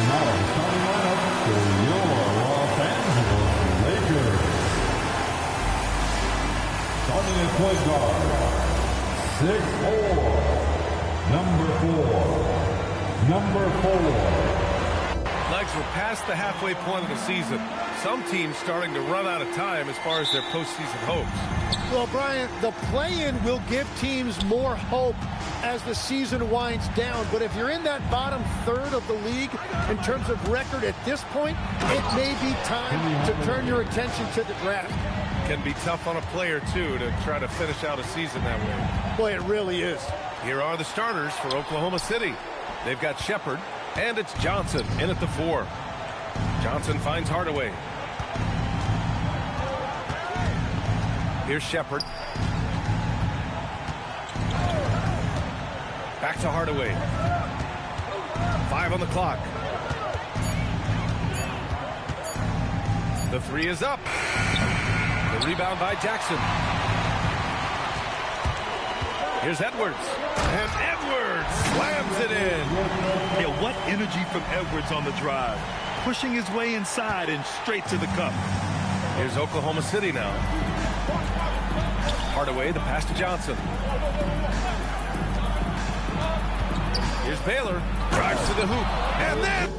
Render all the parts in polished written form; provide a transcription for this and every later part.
now the starting lineup for your Los Angeles Lakers. Starting at point guard, 6'4", number 4. Legs, we're past the halfway point of the season. Some teams starting to run out of time as far as their postseason hopes. Well, Brian, the play-in will give teams more hope as the season winds down. But if you're in that bottom third of the league in terms of record at this point, it may be time to turn your attention to the draft. Can be tough on a player, too, to try to finish out a season that way. Boy, it really is. Here are the starters for Oklahoma City. They've got Shepherd, and it's Johnson in at the 4. Johnson finds Hardaway. Here's Shepherd. Back to Hardaway. 5 on the clock. The 3 is up. The rebound by Jackson. Here's Edwards. And Edwards slams it in. Yeah, what energy from Edwards on the drive. Pushing his way inside and straight to the cup. Here's Oklahoma City now. Hardaway, the pass to Johnson. Here's Baylor. Drives to the hoop. And then...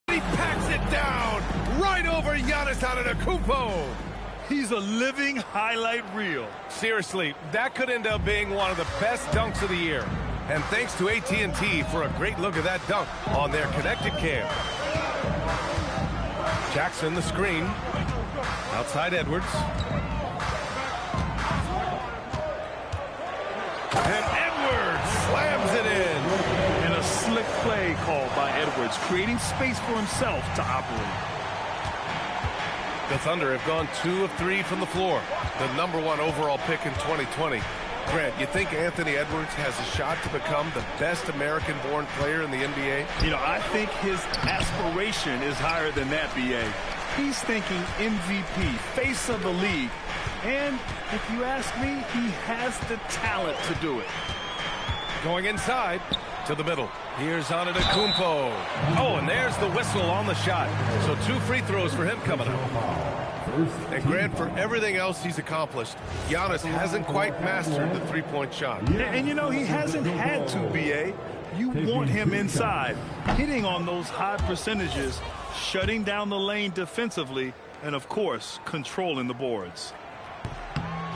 he packs it down right over Giannis Antetokounmpo. He's a living highlight reel. Seriously, that could end up being one of the best dunks of the year. And thanks to AT&T for a great look at that dunk on their connected cam. Jackson, the screen. Outside Edwards. And Edwards slams it in. And a slick play called by Edwards, creating space for himself to operate. The Thunder have gone 2 of 3 from the floor. The #1 overall pick in 2020. Grant, you think Anthony Edwards has a shot to become the best American-born player in the NBA? You know, I think his aspiration is higher than that, B.A. He's thinking MVP, face of the league. And if you ask me, he has the talent to do it. Going inside to the middle. Here's Antetokounmpo. Oh, and there's the whistle on the shot. So 2 free throws for him coming up. And Grant, for everything else he's accomplished, Giannis hasn't quite mastered the three-point shot. Yeah, and you know, he hasn't had to, B.A. You want him inside, hitting on those high percentages, shutting down the lane defensively, and, of course, controlling the boards.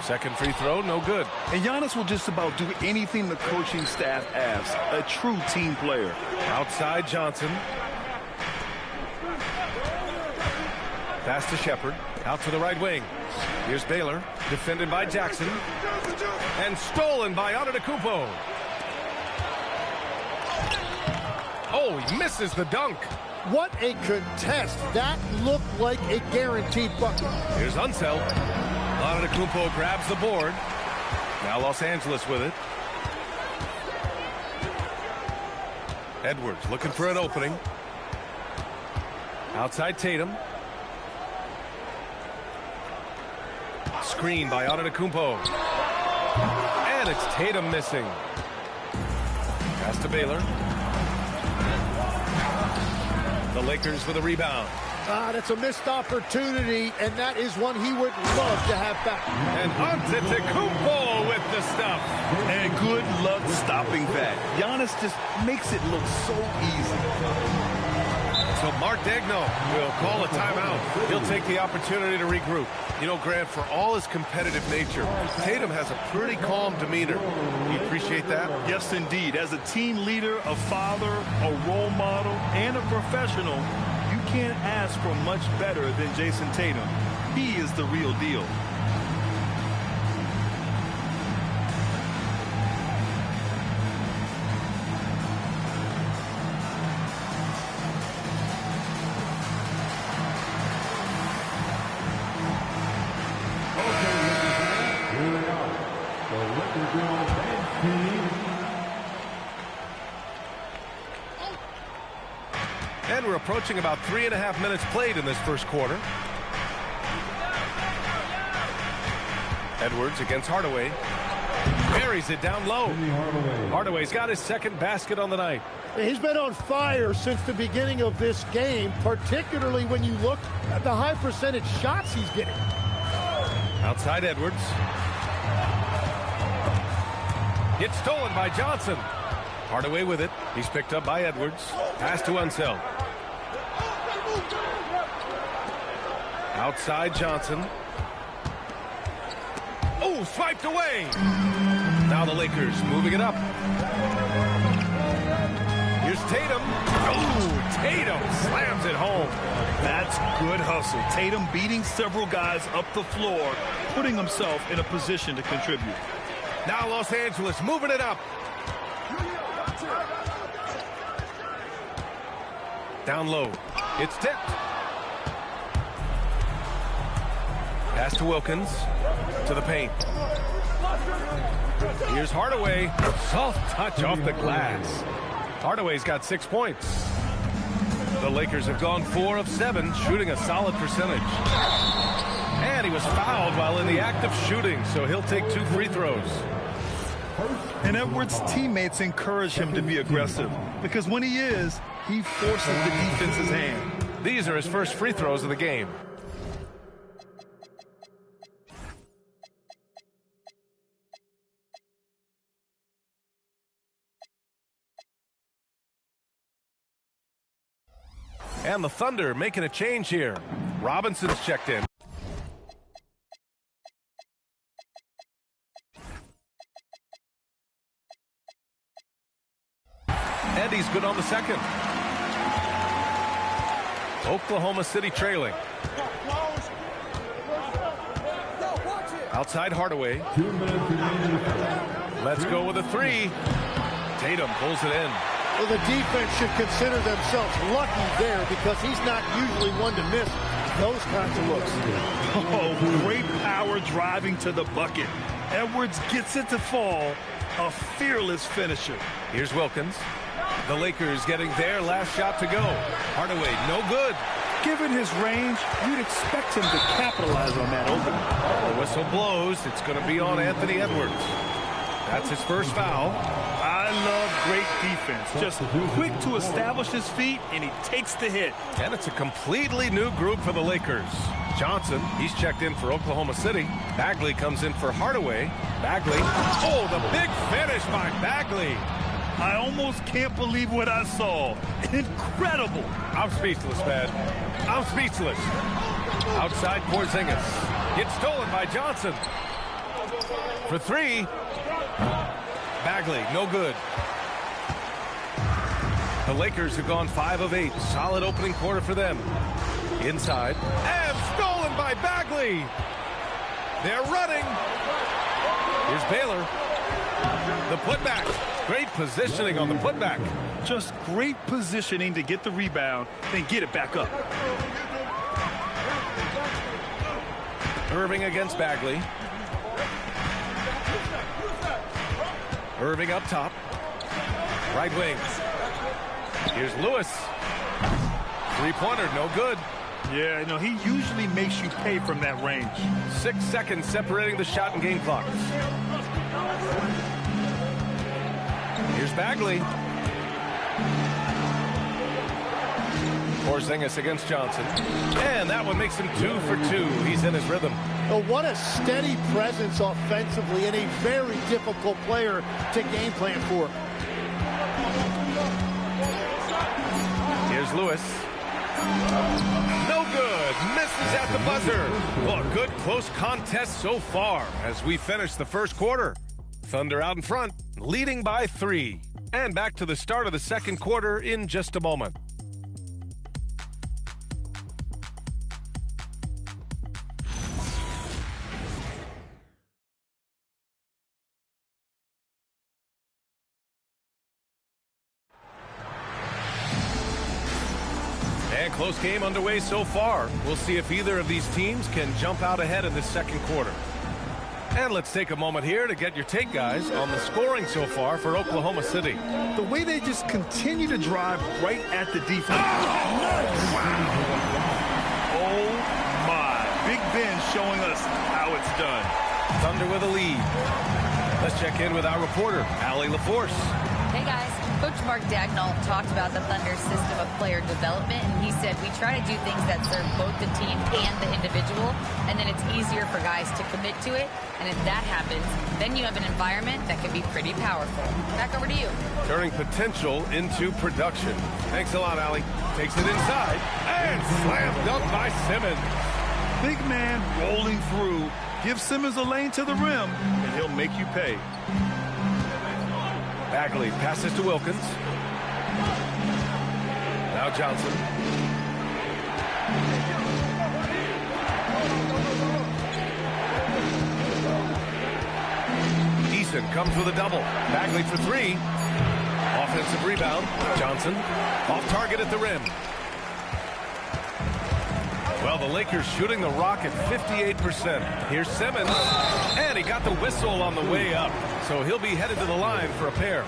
Second free throw, no good. And Giannis will just about do anything the coaching staff asks. A true team player. Outside Johnson. Pass to Shepherd. Out to the right wing. Here's Baylor. Defended by Jackson. And stolen by Antetokounmpo. Oh, he misses the dunk. What a contest. That looked like a guaranteed bucket. Here's Unseld. Antetokounmpo grabs the board. Now Los Angeles with it. Edwards looking for an opening. Outside Tatum. Screen by Antetokounmpo. And it's Tatum missing. Pass to Baylor. The Lakers with a rebound. That's a missed opportunity, and that is one he would love to have back. And Antetokounmpo with the stuff. And good luck stopping that. Giannis just makes it look so easy. So Mark Daigneault will call a timeout. He'll take the opportunity to regroup. You know, Grant, for all his competitive nature, Tatum has a pretty calm demeanor. You appreciate that? Yes, indeed. As a team leader, a father, a role model, and a professional, you can't ask for much better than Jason Tatum. He is the real deal. And we're approaching about 3.5 minutes played in this first quarter. Edwards against Hardaway. Buries it down low. Hardaway's got his second basket on the night. He's been on fire since the beginning of this game, particularly when you look at the high percentage shots he's getting. Outside Edwards. Gets stolen by Johnson. Hardaway with it. He's picked up by Edwards. Pass to Unseld. Outside Johnson. Oh, swiped away. Now the Lakers moving it up. Here's Tatum. Oh, Tatum slams it home. That's good hustle. Tatum beating several guys up the floor, putting himself in a position to contribute. Now Los Angeles moving it up. Down low. It's tipped. Pass to Wilkins. To the paint. Here's Hardaway. Soft touch off the glass. Hardaway's got 6 points. The Lakers have gone 4 of 7, shooting a solid percentage. And he was fouled while in the act of shooting, so he'll take 2 free throws. And Edwards' teammates encourage him to be aggressive, because when he is, he forces the defense's hand. These are his first free throws of the game. And the Thunder making a change here. Robinson's checked in. And he's good on the second. Oklahoma City trailing. Outside Hardaway. 2 minutes remaining. Let's go with a 3. Tatum pulls it in. Well, the defense should consider themselves lucky there because he's not usually one to miss those kinds of looks. Oh, great power driving to the bucket. Edwards gets it to fall. A fearless finisher. Here's Wilkins. The Lakers getting their last shot to go. Hardaway, no good. Given his range, you'd expect him to capitalize on that opening. The whistle blows. It's going to be on Anthony Edwards. That's his first foul. I love great defense. Just quick to establish his feet, and he takes the hit. And it's a completely new group for the Lakers. Johnson, he's checked in for Oklahoma City. Bagley comes in for Hardaway. Bagley. Oh, the big finish by Bagley. I almost can't believe what I saw. Incredible. I'm speechless, man. I'm speechless. Outside Porzingis. Gets stolen by Johnson. For 3. Bagley, no good. The Lakers have gone 5 of 8. Solid opening quarter for them. Inside. And stolen by Bagley. They're running. Here's Baylor. The putback. Great positioning on the putback. Just great positioning to get the rebound, then get it back up. Irving against Bagley. Irving up top. Right wing. Here's Lewis. Three-pointer, no good. Yeah, you know, he usually makes you pay from that range. 6 seconds separating the shot and game clocks. Here's Bagley. Porzingis against Johnson. And that one makes him 2 for 2. He's in his rhythm. Oh, what a steady presence offensively and a very difficult player to game plan for. Here's Lewis. No good. Misses at the buzzer. Well, a good close contest so far as we finish the first quarter. Thunder out in front, leading by 3. And back to the start of the second quarter in just a moment. And close game underway so far. We'll see if either of these teams can jump out ahead in this second quarter. And let's take a moment here to get your take, guys, on the scoring so far for Oklahoma City. The way they just continue to drive right at the defense. Oh, my. Big Ben showing us how it's done. Thunder with a lead. Let's check in with our reporter, Allie LaForce. Hey guys, Coach Mark Daigneault talked about the Thunder's system of player development, and he said we try to do things that serve both the team and the individual, and then it's easier for guys to commit to it, and if that happens, then you have an environment that can be pretty powerful. Back over to you. Turning potential into production. Thanks a lot, Allie. Takes it inside, and slam dunk by Simmons. Big man rolling through. Give Simmons a lane to the rim, and he'll make you pay. Bagley passes to Wilkins. Now Johnson. Eason comes with a double. Bagley for three. Offensive rebound. Johnson off target at the rim. Well, the Lakers shooting the rock at 58%. Here's Simmons, and he got the whistle on the way up, so he'll be headed to the line for a pair.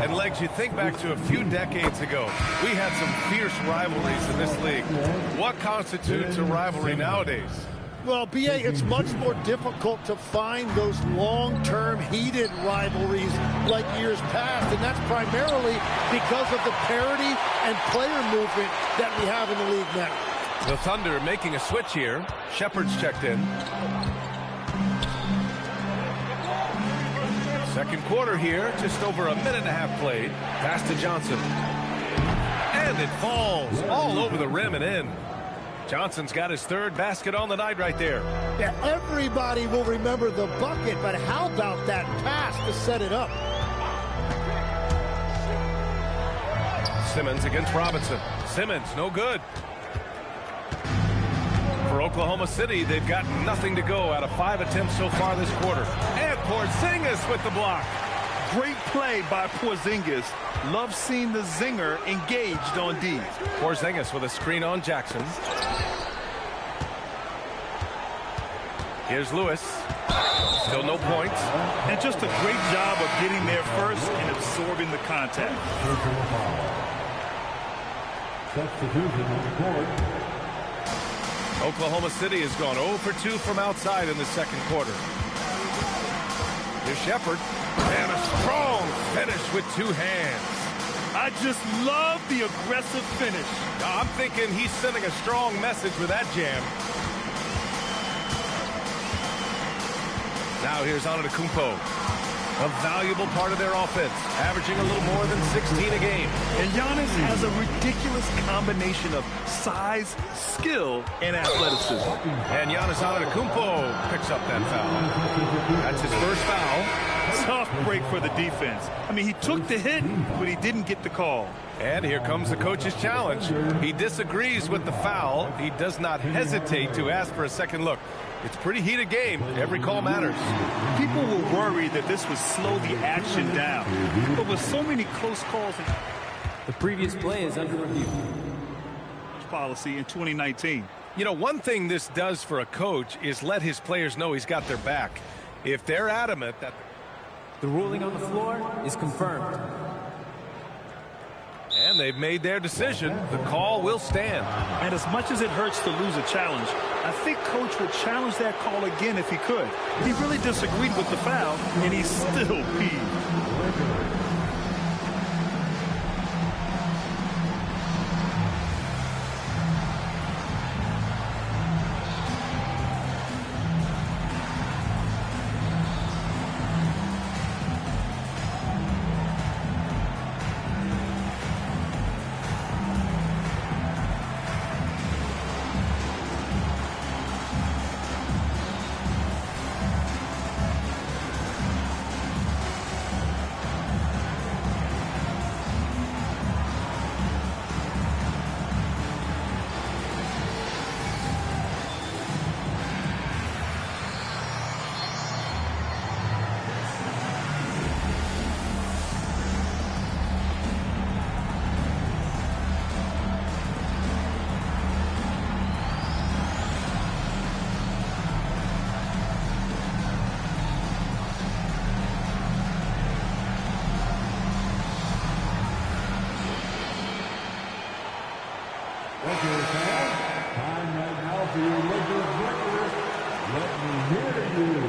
And, Legs, you think back to a few decades ago, we had some fierce rivalries in this league. What constitutes a rivalry nowadays? Well, B.A., it's much more difficult to find those long-term heated rivalries like years past, and that's primarily because of the parity and player movement that we have in the league now. The Thunder making a switch here. Shepard's checked in. Second quarter here, just over a minute and a half played. Pass to Johnson. And it falls all over the rim and in. Johnson's got his third basket on the night right there. Yeah, everybody will remember the bucket, but how about that pass to set it up? Simmons against Robinson. Simmons, no good. For Oklahoma City, they've got nothing to go out of 5 attempts so far this quarter. And Porzingis with the block. Great play by Porzingis. Love seeing the zinger engaged on D. Porzingis with a screen on Jackson. Here's Lewis. Still no points. And just a great job of getting there first and absorbing the contact. Substitution on the court. Oklahoma City has gone 0 for 2 from outside in the second quarter. Here's Shepard. And a strong finish with two hands. I just love the aggressive finish. I'm thinking he's sending a strong message with that jam. Now here's Antetokounmpo. A valuable part of their offense, averaging a little more than 16 a game. And Giannis has a ridiculous combination of size, skill, and athleticism. And Giannis Antetokounmpo picks up that foul. That's his first foul. Tough break for the defense. I mean, he took the hit, but he didn't get the call. And here comes the coach's challenge. He disagrees with the foul. He does not hesitate to ask for a second look. It's a pretty heated game. Every call matters. People were worried that this would slow the action down. But with so many close calls, the previous play is under review. Policy in 2019. You know, one thing this does for a coach is let his players know he's got their back. If they're adamant that the ruling on the floor is confirmed. And they've made their decision. The call will stand. And as much as it hurts to lose a challenge, I think Coach would challenge that call again if he could. He really disagreed with the foul, and he's still peeved. Let me hear you.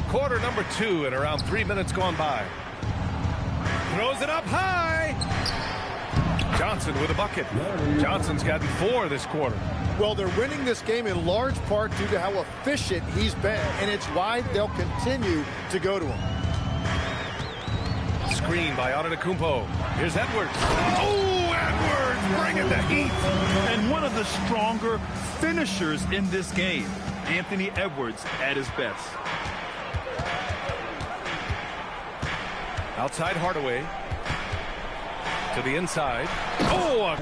Quarter number 2 and around 3 minutes gone by. Throws it up high. Johnson with a bucket. Johnson's gotten 4 this quarter. Well, they're winning this game in large part due to how efficient he's been, and it's why they'll continue to go to him. Screen by Antetokounmpo. Here's Edwards. Oh, Edwards bringing the heat. And one of the stronger finishers in this game, Anthony Edwards at his best. Outside Hardaway. To the inside. Oh!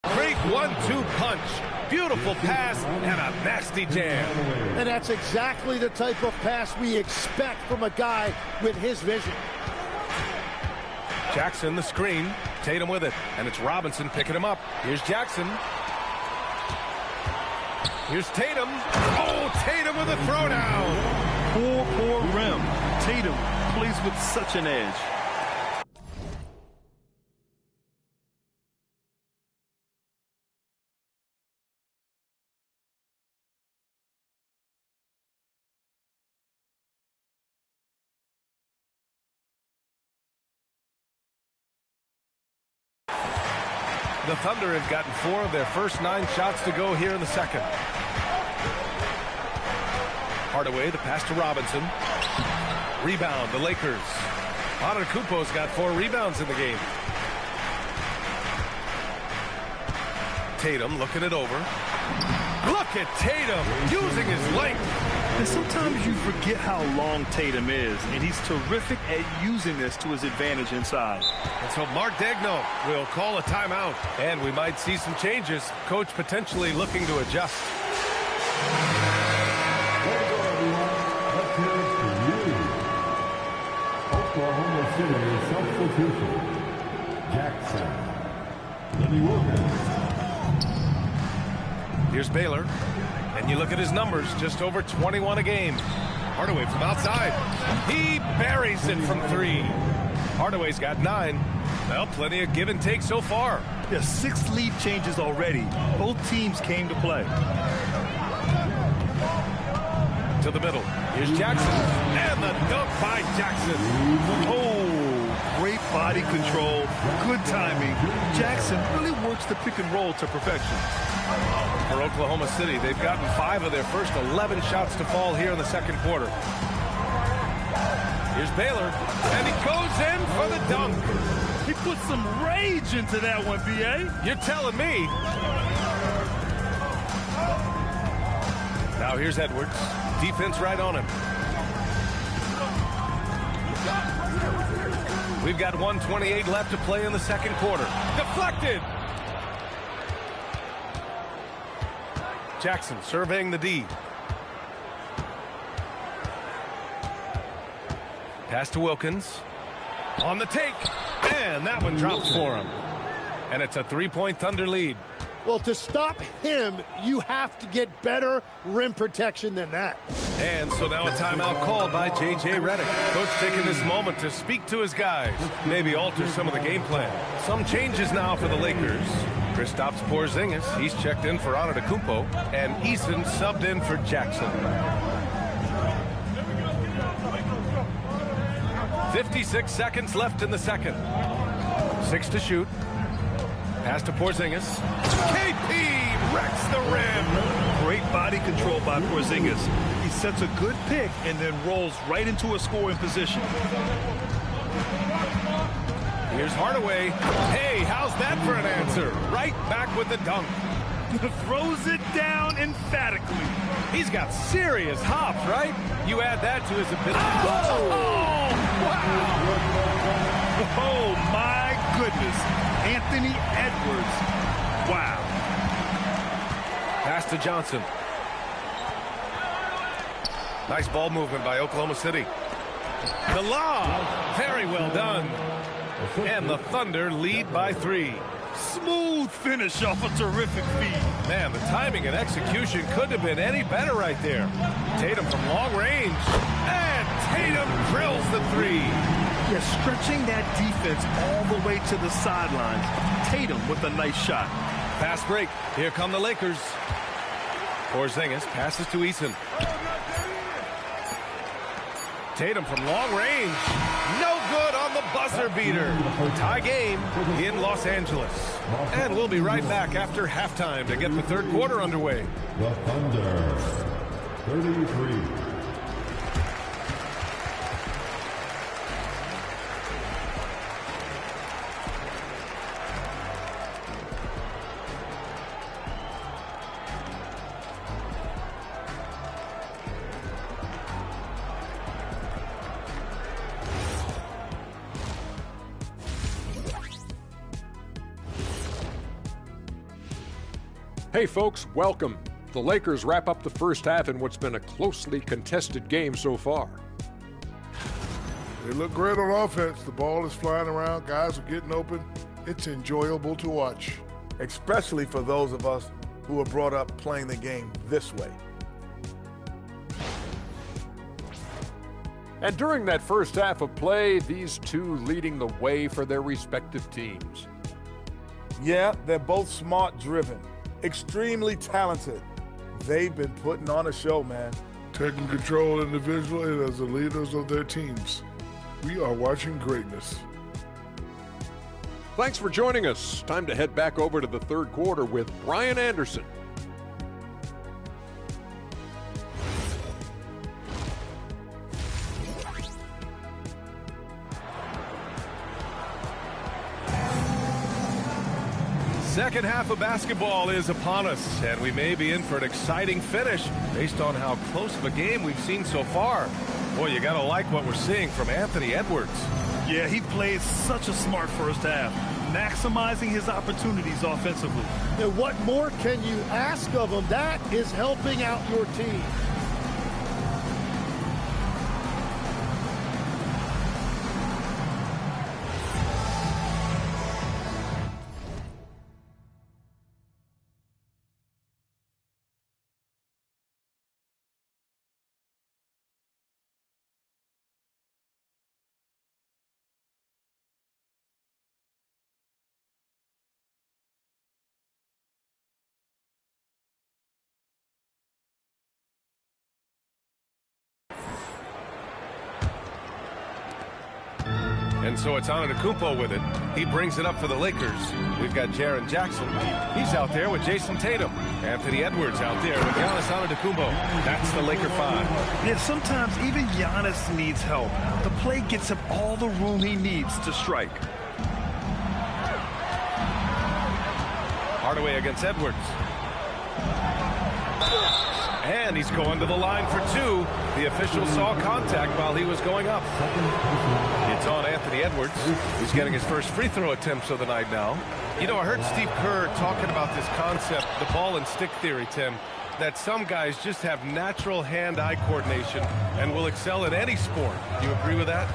Great 1-2 punch. Beautiful pass and a nasty jam. And that's exactly the type of pass we expect from a guy with his vision. Jackson the screen. Tatum with it. And it's Robinson picking him up. Here's Jackson. Here's Tatum. Oh, Tatum with a throwdown. Poor rim. Tatum plays with such an edge. The Thunder have gotten 4 of their first 9 shots to go here in the second. Hardaway, the pass to Robinson. Rebound, the Lakers. Antetokounmpo's got 4 rebounds in the game. Tatum looking it over. Look at Tatum using his length. And sometimes you forget how long Tatum is, and he's terrific at using this to his advantage inside. And so Mark Daigneault will call a timeout, and we might see some changes. Coach potentially looking to adjust. Oklahoma City substitution. Jackson. Lenny Wilkins. Here's Baylor. And you look at his numbers, just over 21 a game. Hardaway from outside. He buries it from 3. Hardaway's got 9. Well, plenty of give and take so far. Yeah, 6 lead changes already. Both teams came to play. To the middle. Here's Jackson. And the dunk by Jackson. Oh, great body control. Good timing. Jackson really works the pick and roll to perfection. For Oklahoma City, they've gotten 5 of their first 11 shots to fall here in the second quarter. Here's Baylor, and he goes in for the dunk. He put some rage into that one, B.A. You're telling me. Now here's Edwards. Defense right on him. We've got 1:28 left to play in the second quarter. Deflected. Jackson surveying the D. Pass to Wilkins. On the take. And that one drops for him. And it's a 3-point Thunder lead. Well, to stop him, you have to get better rim protection than that. And so now a timeout called by J.J. Redick. Coach taking this moment to speak to his guys, maybe alter some of the game plan. Some changes now for the Lakers. Kristaps Porzingis, he's checked in for Antetokounmpo, and Eason subbed in for Jackson. 56 seconds left in the second. 6 to shoot. Pass to Porzingis. KP wrecks the rim. Great body control by Porzingis. He sets a good pick and then rolls right into a scoring position. Here's Hardaway. Hey, how's that for an answer? Right back with the dunk. Throws it down emphatically. He's got serious hops, right? You add that to his ability. Oh, wow. Oh, my goodness. Anthony Edwards. Wow. Pass to Johnson. Nice ball movement by Oklahoma City. The lob. Very well done. And the Thunder lead by 3. Smooth finish off a terrific feed. Man, the timing and execution couldn't have been any better right there. Tatum from long range. And Tatum drills the 3. Yeah, stretching that defense all the way to the sidelines. Tatum with a nice shot. Fast break. Here come the Lakers. Porzingis passes to Eason. Tatum from long range. No good on the buzzer beater. Tie game in Los Angeles. And we'll be right back after halftime to get the third quarter underway. The Thunder, 33. Hey folks, welcome. The Lakers wrap up the first half in what's been a closely contested game so far. They look great on offense. The ball is flying around. Guys are getting open. It's enjoyable to watch. Especially for those of us who were brought up playing the game this way. And during that first half of play, these two leading the way for their respective teams. Yeah, they're both smart-driven, extremely talented. They've been putting on a show, man. Taking control individually as the leaders of their teams. We are watching greatness. Thanks for joining us. Time to head back over to the third quarter with Brian Anderson. Second half of basketball is upon us, and we may be in for an exciting finish based on how close of a game we've seen so far. Boy, you got to like what we're seeing from Anthony Edwards. Yeah, he played such a smart first half, maximizing his opportunities offensively. And what more can you ask of him? That is helping out your team. And so it's Antetokounmpo with it. He brings it up for the Lakers. We've got Jaren Jackson. He's out there with Jason Tatum. Anthony Edwards out there with Giannis Antetokounmpo. That's the Laker 5. Yeah, sometimes even Giannis needs help. The play gets him all the room he needs to strike. Hardaway against Edwards. And he's going to the line for 2. The official saw contact while he was going up. It's on Anthony Edwards. He's getting his first free throw attempts of the night now. You know, I heard Steve Kerr talking about this concept, the ball and stick theory, Tim. that some guys just have natural hand-eye coordination and will excel in any sport. You agree with that?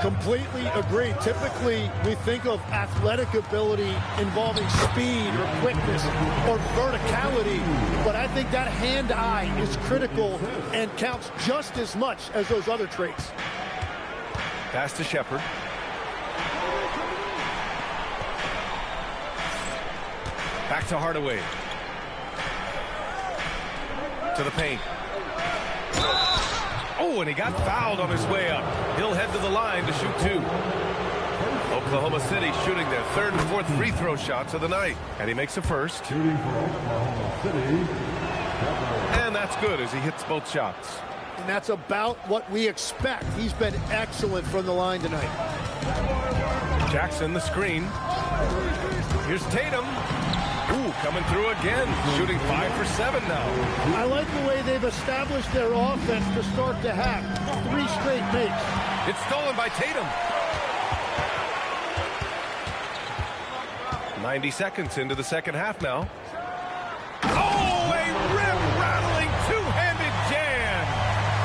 Completely agree. Typically, we think of athletic ability involving speed or quickness or verticality, but I think that hand-eye is critical and counts just as much as those other traits. Pass to Shepard. Back to Hardaway. To the paint. Oh, and he got fouled on his way up. He'll head to the line to shoot 2. Oklahoma City shooting their 3rd and 4th free throw shots of the night. And he makes the first. Shooting for Oklahoma City. And that's good as he hits both shots. And that's about what we expect. He's been excellent from the line tonight. Jackson, the screen. Here's Tatum. Ooh, coming through again. Shooting 5 for 7 now. I like the way they've established their offense to start the half. 3 straight makes. It's stolen by Tatum. 90 seconds into the second half now. Oh, a rip-rattling two-handed jam.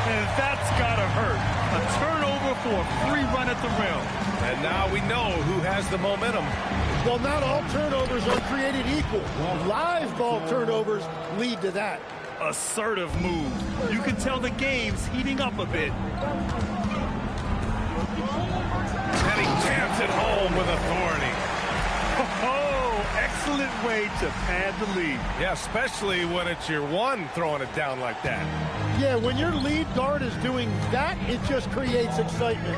And that's got to hurt. A turnover for a free run at the rim. And now we know who has the momentum. Well, not all turnovers are created equal. Live ball turnovers lead to that. Assertive move. You can tell the game's heating up a bit. And he jams it home with authority. Oh, excellent way to pad the lead. Yeah, especially when it's your one throwing it down like that. Yeah, when your lead guard is doing that, it just creates excitement.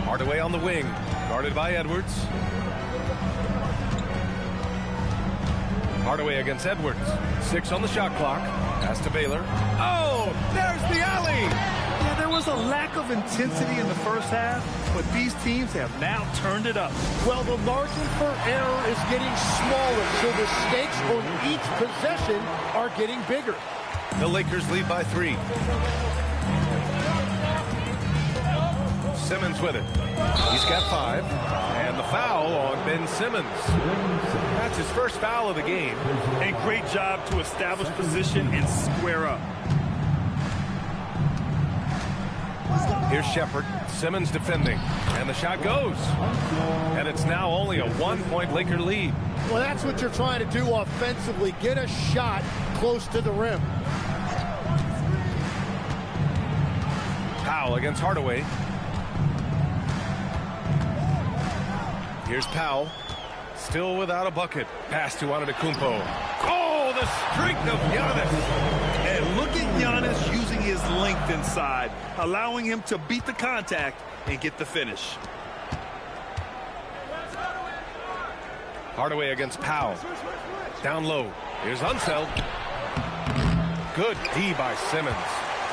Hardaway on the wing, guarded by Edwards. Hardaway against Edwards. 6 on the shot clock. Pass to Baylor. Oh, there's the alley. Yeah, there was a lack of intensity in the first half, but these teams have now turned it up. Well, the margin for error is getting smaller, so the stakes on each possession are getting bigger. The Lakers lead by 3. Simmons with it. He's got 5. And the foul on Ben Simmons. That's his first foul of the game. A great job to establish position and square up. Here's Shepard. Simmons defending. And the shot goes. And it's now only a 1-point Laker lead. Well, that's what you're trying to do offensively. Get a shot close to the rim. Powell against Hardaway. Here's Powell. Still without a bucket. Pass to Antetokounmpo. Oh, the streak of Giannis. And look at Giannis using his length inside, allowing him to beat the contact and get the finish. Hardaway against Powell. Down low. Here's Unseld. Good D by Simmons.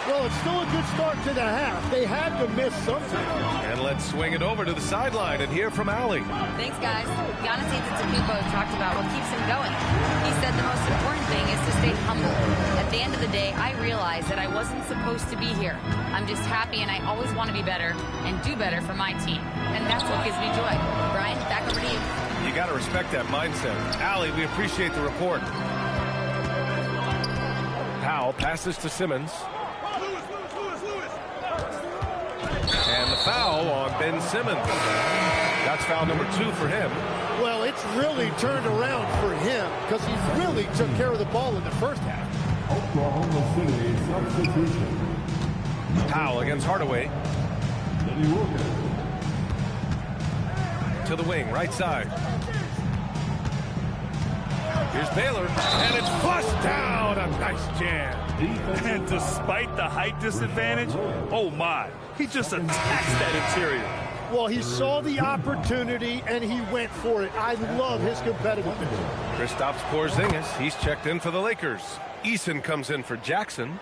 Well, it's still a good start to the half. They had to miss something. And let's swing it over to the sideline and hear from Allie. Thanks, guys. Giannis Antetokounmpo talked about what keeps him going. He said the most important thing is to stay humble. At the end of the day, I realized that I wasn't supposed to be here. I'm just happy, and I always want to be better and do better for my team. And that's what gives me joy. Brian, back over to you. You got to respect that mindset. Allie, we appreciate the report. Powell passes to Simmons. And the foul on Ben Simmons. That's foul number 2 for him. Well, it's really turned around for him because he really took care of the ball in the first half. Oklahoma City substitution. Powell against Hardaway. Lenny Wilkins. To the wing, right side. Here's Baylor, and it's flushed down. A nice jam. And despite the height disadvantage, oh my, he just attacks that interior. Well, he saw the opportunity, and he went for it. I love his competitiveness. Kristaps Porzingis, he's checked in for the Lakers. Eason comes in for Jackson.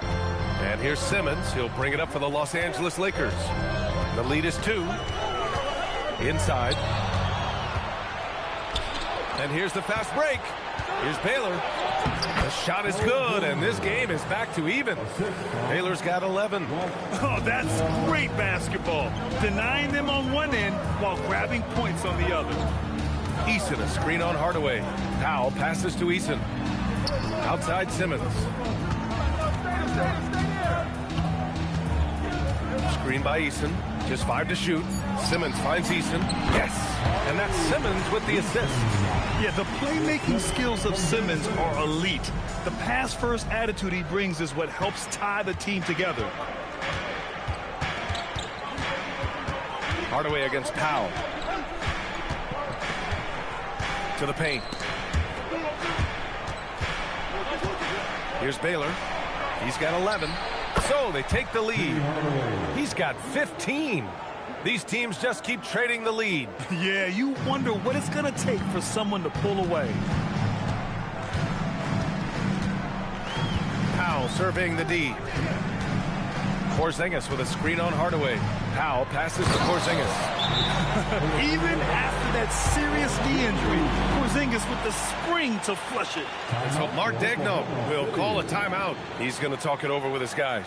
And here's Simmons. He'll bring it up for the Los Angeles Lakers. The lead is 2. Inside. And here's the fast break. Here's Baylor. The shot is good, and this game is back to even. Baylor's got 11. Oh, that's great basketball. Denying them on one end while grabbing points on the other. Eason, a screen on Hardaway. Powell passes to Eason. Outside Simmons. Screen by Eason. Just 5 to shoot. Simmons finds Eason. Yes! And that's Simmons with the assist. Yeah, the playmaking skills of Simmons are elite. The pass-first attitude he brings is what helps tie the team together. Hardaway against Powell. To the paint. Here's Baylor. He's got 11. So they take the lead. He's got 15. These teams just keep trading the lead. Yeah, you wonder what it's going to take for someone to pull away. Powell surveying the D. Porzingis with a screen on Hardaway. Powell passes to Porzingis. Even after that serious knee injury, Porzingis with the spring to flush it. So Mark Daigneault will call a timeout. He's going to talk it over with his guys.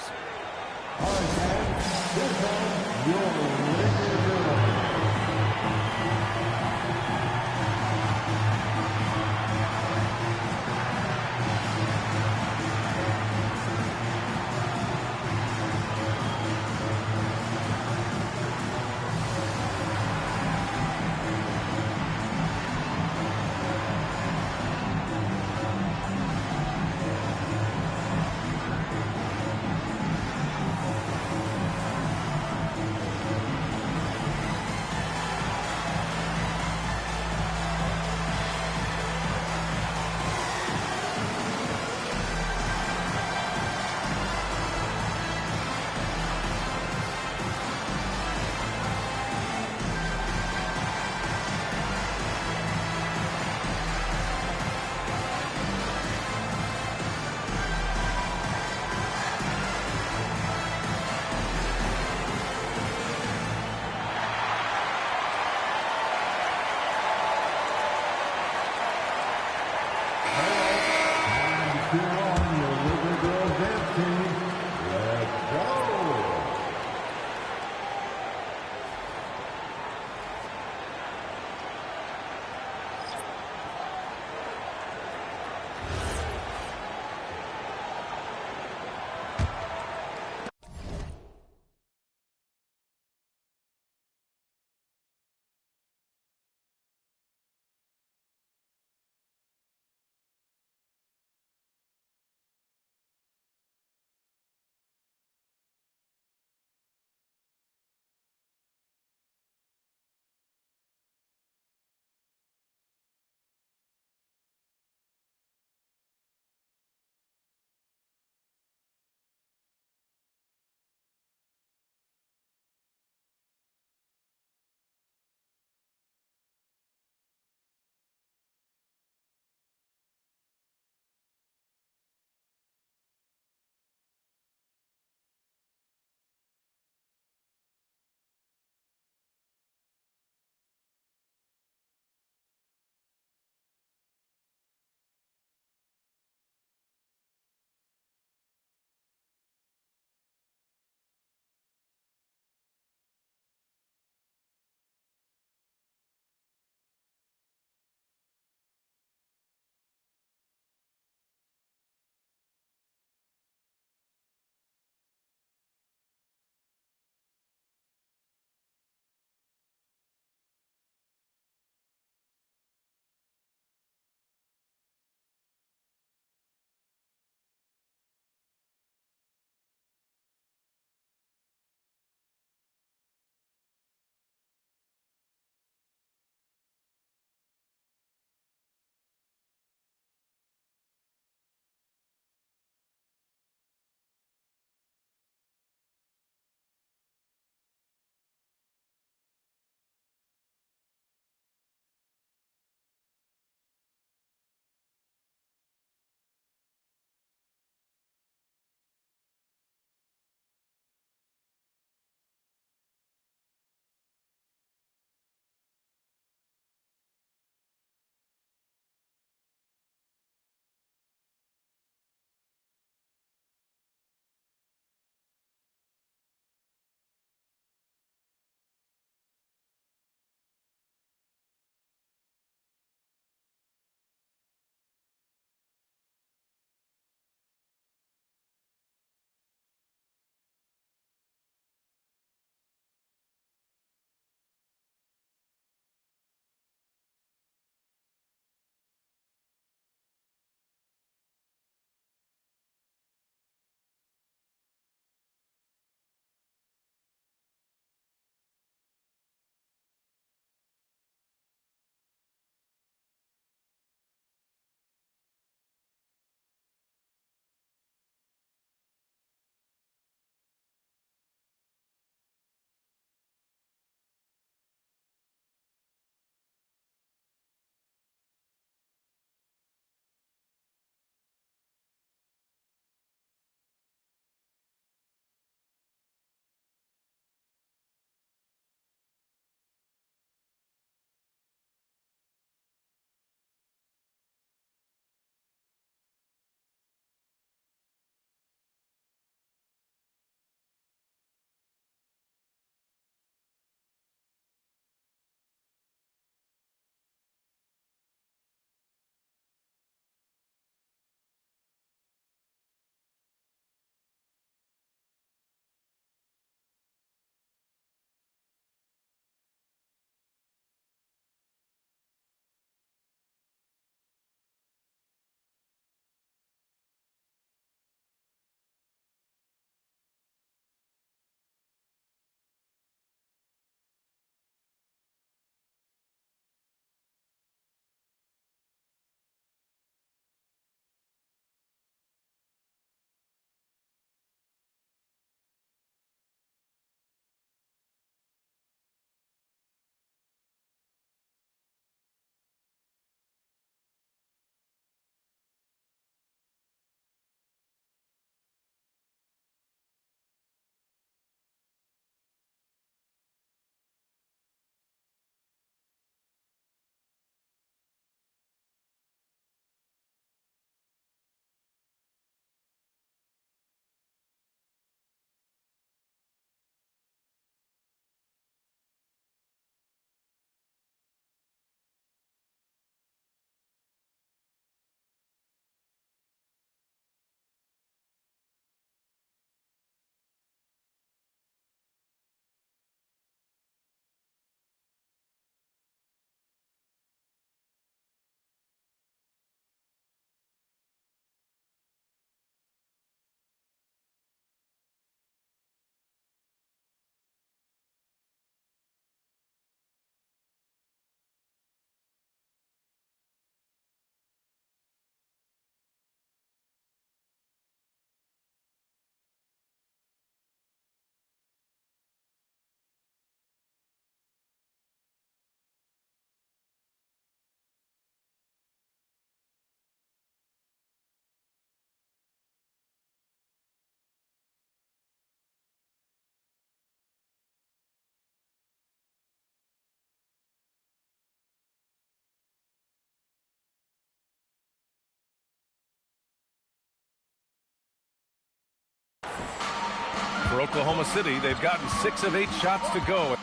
Oklahoma City, they've gotten 6 of 8 shots to go.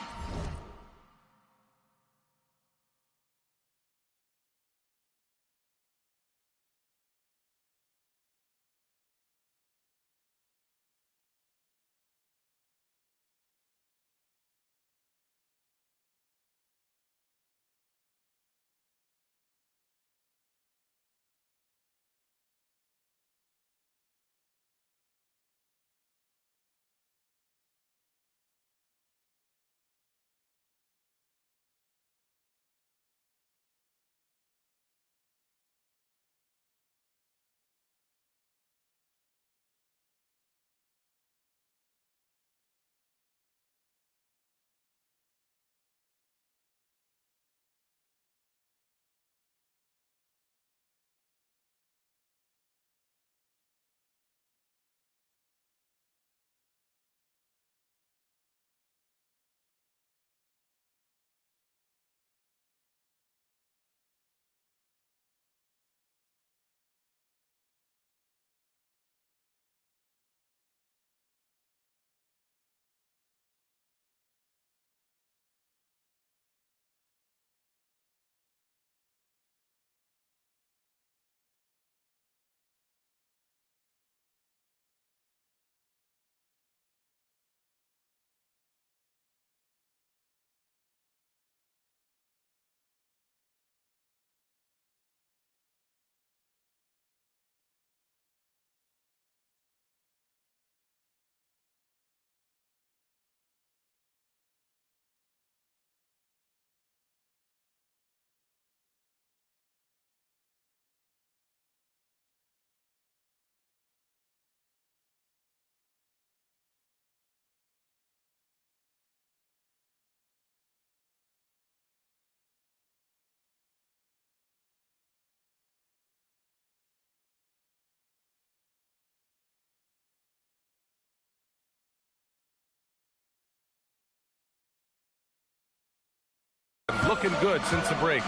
Looking good since the break.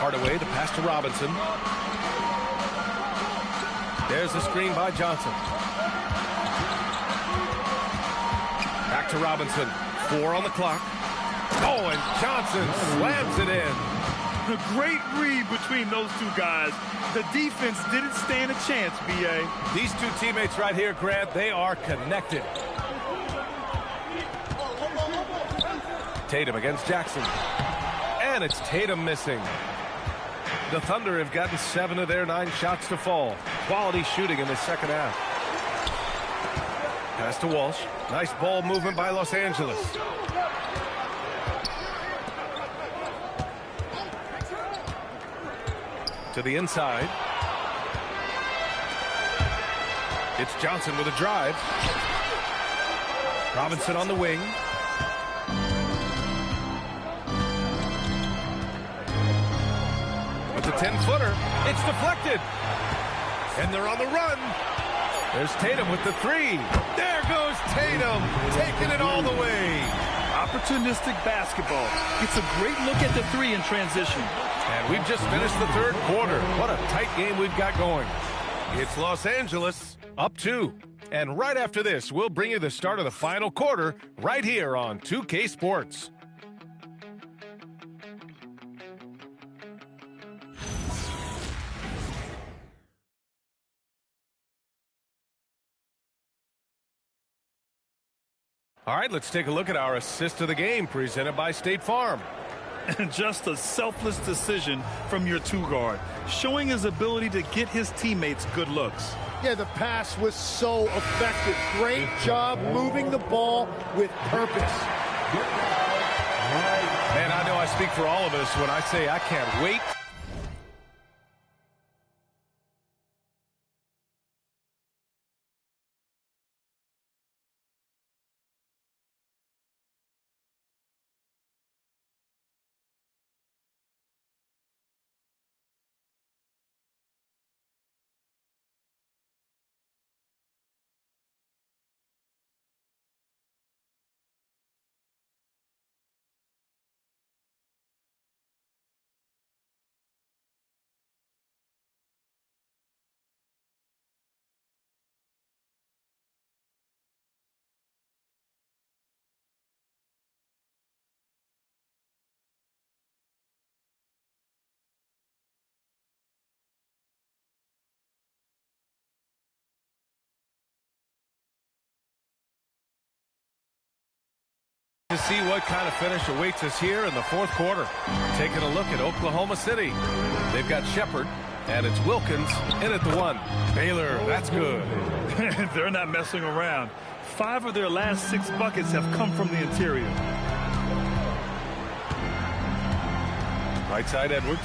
Hardaway, the pass to Robinson. There's the screen by Johnson. Back to Robinson. 4 on the clock. Oh, and Johnson slams it in. A great read between those two guys. The defense didn't stand a chance, B.A. These two teammates right here, Grant, they are connected. Tatum against Jackson. And it's Tatum missing. The Thunder have gotten 7 of their 9 shots to fall. Quality shooting in the second half. Pass to Walsh. Nice ball movement by Los Angeles. To the inside. It's Johnson with a drive. Robinson on the wing. With the 10-footer, it's deflected. And they're on the run. There's Tatum with the 3. There goes Tatum, taking it all the way. Opportunistic basketball. Gets a great look at the 3 in transition. And we've just finished the third quarter. What a tight game we've got going. It's Los Angeles up 2. And right after this, we'll bring you the start of the final quarter right here on 2K Sports. All right, let's take a look at our assist of the game presented by State Farm. And just a selfless decision from your 2-guard, showing his ability to get his teammates good looks. Yeah, the pass was so effective. Great job moving the ball with purpose. Man, I know I speak for all of us when I say I can't wait To see what kind of finish awaits us here in the fourth quarter. Taking a look at Oklahoma City. They've got Shepard, and it's Wilkins in at the one. Baylor, that's good. They're not messing around. 5 of their last 6 buckets have come from the interior. Right side, Edwards.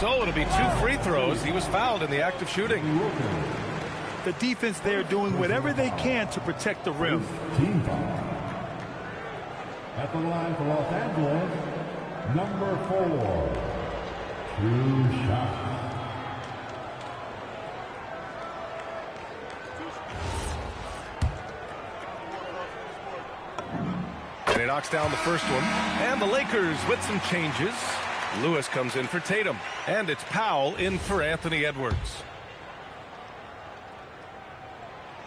So it'll be 2 free throws. He was fouled in the act of shooting. The defense there doing whatever they can to protect the rim. Team foul. At the line for Los Angeles, number 4. 2 shots. And he knocks down the first one. And the Lakers with some changes. Lewis comes in for Tatum. And it's Powell in for Anthony Edwards.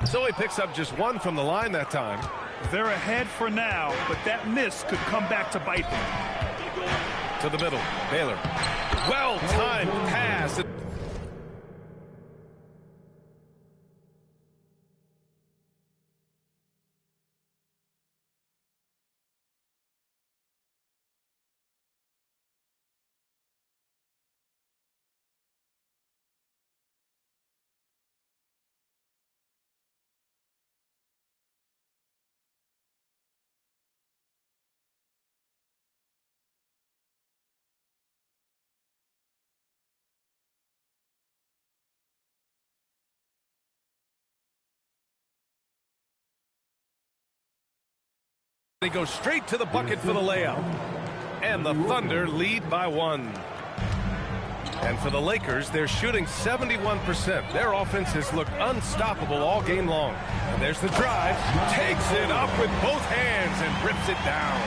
So he picks up just 1 from the line that time. They're ahead for now, but that miss could come back to bite them. To the middle. Baylor. Well-timed pass. He goes straight to the bucket for the layup. And the Thunder lead by 1. And for the Lakers, they're shooting 71%. Their offense has looked unstoppable all game long. And there's the drive. Takes it up with both hands and rips it down.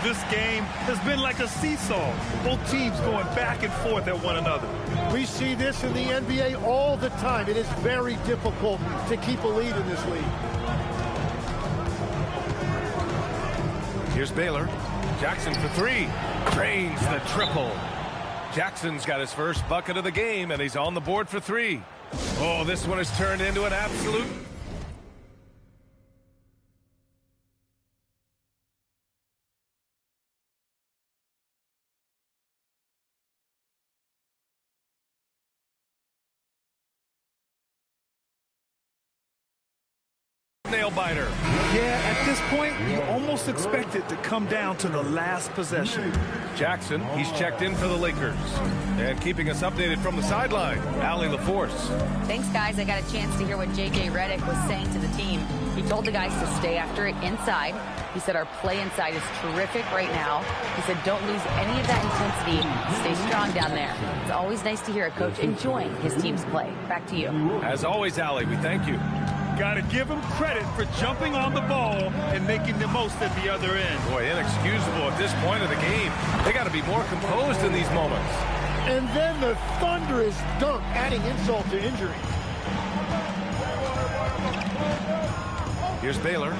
This game has been like a seesaw. Both teams going back and forth at one another. We see this in the NBA all the time. It is very difficult to keep a lead in this league. Here's Baylor. Jackson for 3. Drains the triple. Jackson's got his first bucket of the game, and he's on the board for 3. Oh, this one has turned into an absolute... nail-biter. Yeah, at this point, you almost expect it to come down to the last possession. Jackson, he's checked in for the Lakers. And keeping us updated from the sideline, Allie LaForce. Thanks, guys. I got a chance to hear what J.J. Redick was saying to the team. He told the guys to stay after it inside. He said our play inside is terrific right now. He said don't lose any of that intensity. Stay strong down there. It's always nice to hear a coach enjoying his team's play. Back to you. As always, Allie, we thank you. Got to give him credit for jumping on the ball and making the most at the other end. Boy, inexcusable at this point of the game. They got to be more composed in these moments. And then the thunderous dunk, adding insult to injury. Here's Baylor.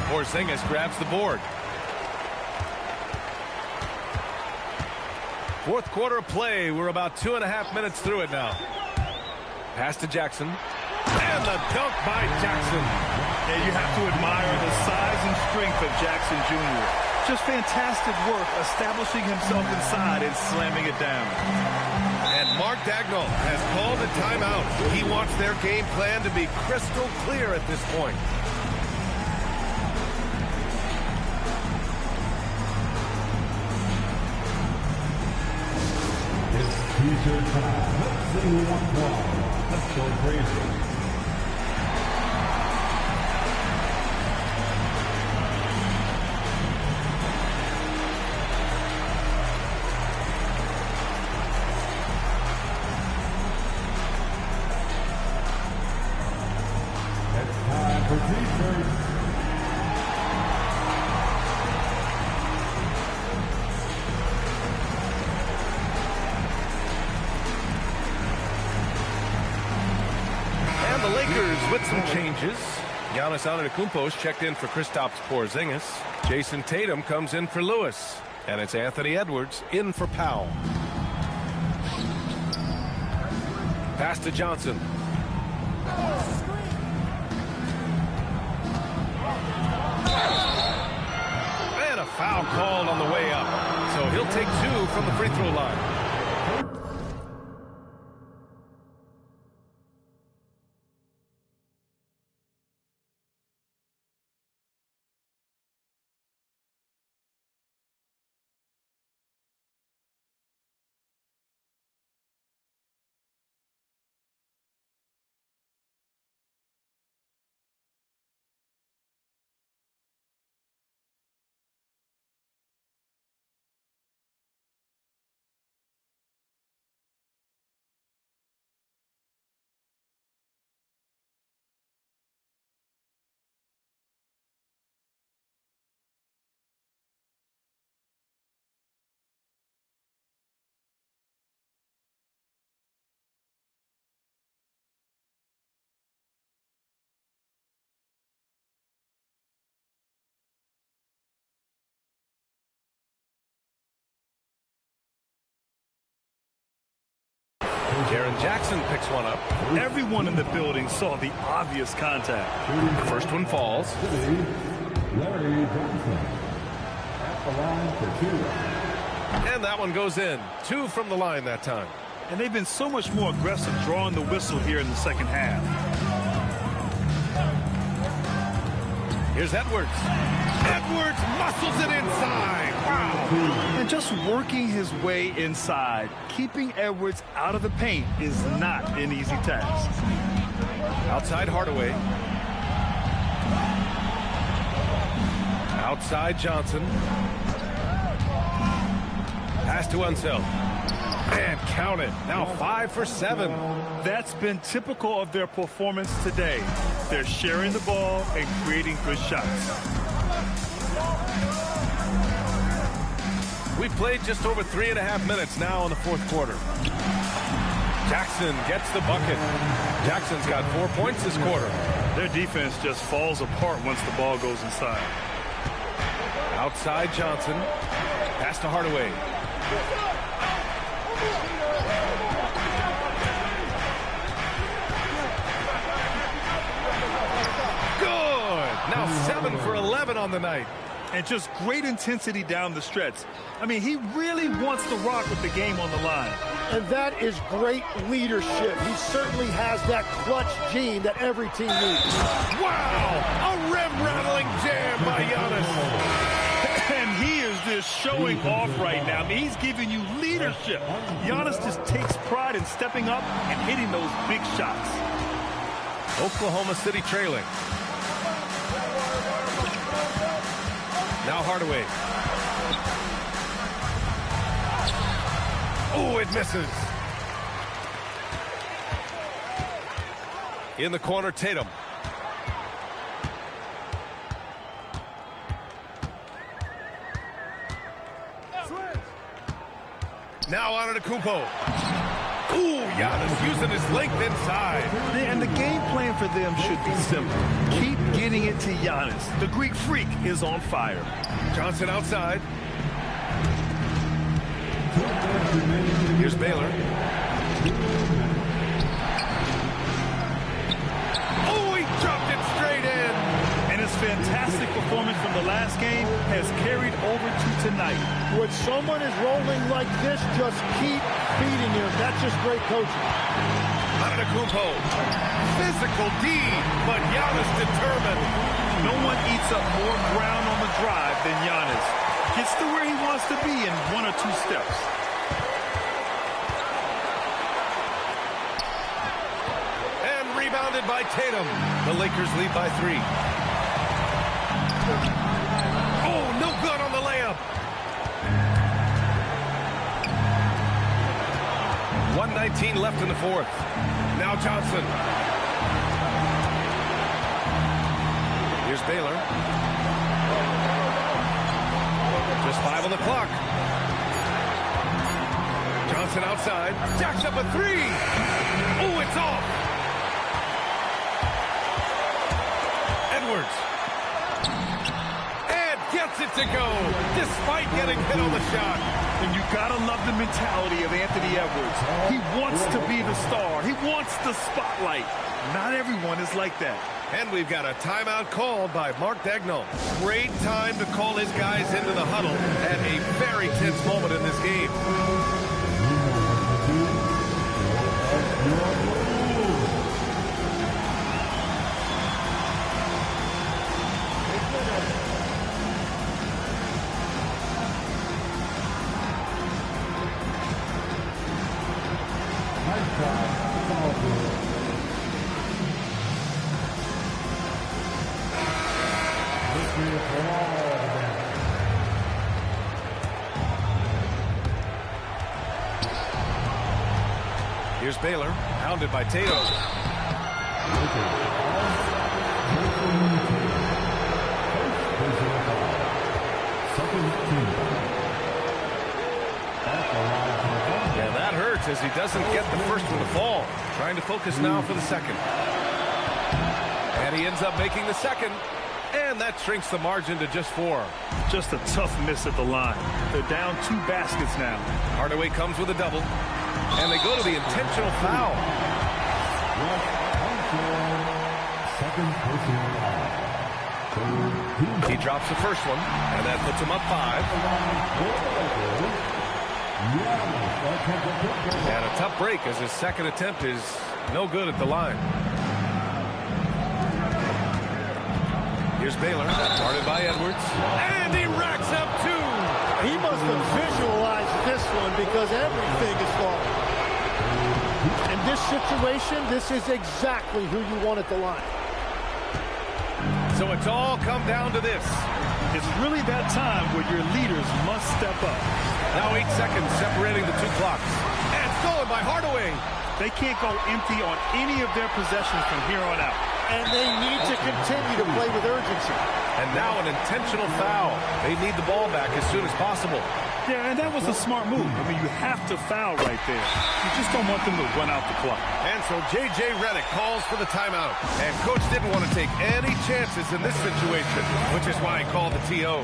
Porzingis grabs the board. Fourth quarter of play. We're about 2.5 minutes through it now. Pass to Jackson. And the dunk by Jackson. Yeah, you have to admire the size and strength of Jackson Jr. Just fantastic work establishing himself inside and slamming it down. And Mark Daigneault has called a timeout. He wants their game plan to be crystal clear at this point. It's T-shirt time. Let's see who won one. Let's go crazy. It's time for T-shirts. And the Lakers with some changes. Giannis Antetokounmpo's checked in for Kristaps Porzingis. Jason Tatum comes in for Lewis. And it's Anthony Edwards in for Powell. Pass to Johnson. And a foul called on the way up. So he'll take 2 from the free throw line. Jaren Jackson picks one up. Everyone in the building saw the obvious contact. The first one falls. Larry Johnson at the line for 2. And that one goes in. 2 from the line that time. And they've been so much more aggressive drawing the whistle here in the second half. Here's Edwards. Edwards muscles it inside. Wow. And just working his way inside, keeping Edwards out of the paint is not an easy task. Outside Hardaway. Outside Johnson. Pass to Unseld. And count it. Now 5 for 7. That's been typical of their performance today. They're sharing the ball and creating good shots. We've played just over 3.5 minutes now in the fourth quarter. Jackson gets the bucket. Jackson's got 4 points this quarter. Their defense just falls apart once the ball goes inside. Outside Johnson. Pass to Hardaway. Good. Now 7 for 11 on the night. And just great intensity down the stretch. I mean, he really wants to rock with the game on the line. And that is great leadership. He certainly has that clutch gene that every team needs. Wow! A rim-rattling jam by Giannis. And he is just showing off right now. I mean, he's giving you leadership. Giannis just takes pride in stepping up and hitting those big shots. Oklahoma City trailing. Now Hardaway. Oh, it misses. In the corner, Tatum. Now on to Kumpo. Ooh, Giannis using his length inside. And the game plan for them should be simple. Keep getting it to Giannis. The Greek freak is on fire. Johnson outside. Here's Baylor. Oh, he dropped it straight in. And his fantastic performance from the last game has carried over to tonight. When someone is rolling like this, just keep feeding him. That's just great coaching. Antetokounmpo. Physical D, but Giannis determined. No one eats up more ground on the drive than Giannis. Gets to where he wants to be in 1 or 2 steps. And rebounded by Tatum. The Lakers lead by 3. Oh, no good on the layup. 1:19 left in the fourth. Now Johnson. Here's Baylor. Just 5 on the clock. Johnson outside. Jacks up a 3. Oh, it's off. Edwards. And gets wants it to go, despite getting hit on the shot. And you gotta love the mentality of Anthony Edwards. He wants to be the star. He wants the spotlight. Not everyone is like that. And we've got a timeout called by Mark Daigneault. Great time to call his guys into the huddle at a very tense moment in this game. Here's Baylor, hounded by Tatum. Yeah, that hurts as he doesn't get the first one to fall. Trying to focus now for the second. And he ends up making the second. And that shrinks the margin to just 4. Just a tough miss at the line. They're down 2 baskets now. Hardaway comes with a double. And they go to the intentional foul. He drops the first one, and that puts him up 5. And a tough break as his second attempt is no good at the line. Here's Baylor, guarded by Edwards. And he racks up 2. He must have visualized this one because everything is falling. In this situation, this is exactly who you want at the line. So it's all come down to this. It's really that time where your leaders must step up. Now 8 seconds separating the 2 clocks. And stolen by Hardaway. They can't go empty on any of their possessions from here on out. And they need to continue to play with urgency. And now an intentional foul. They need the ball back as soon as possible. Yeah, and that was a smart move. I mean, you have to foul right there. You just don't want them to run out the clock. And so J.J. Redick calls for the timeout. And Coach didn't want to take any chances in this situation, which is why he called the TO.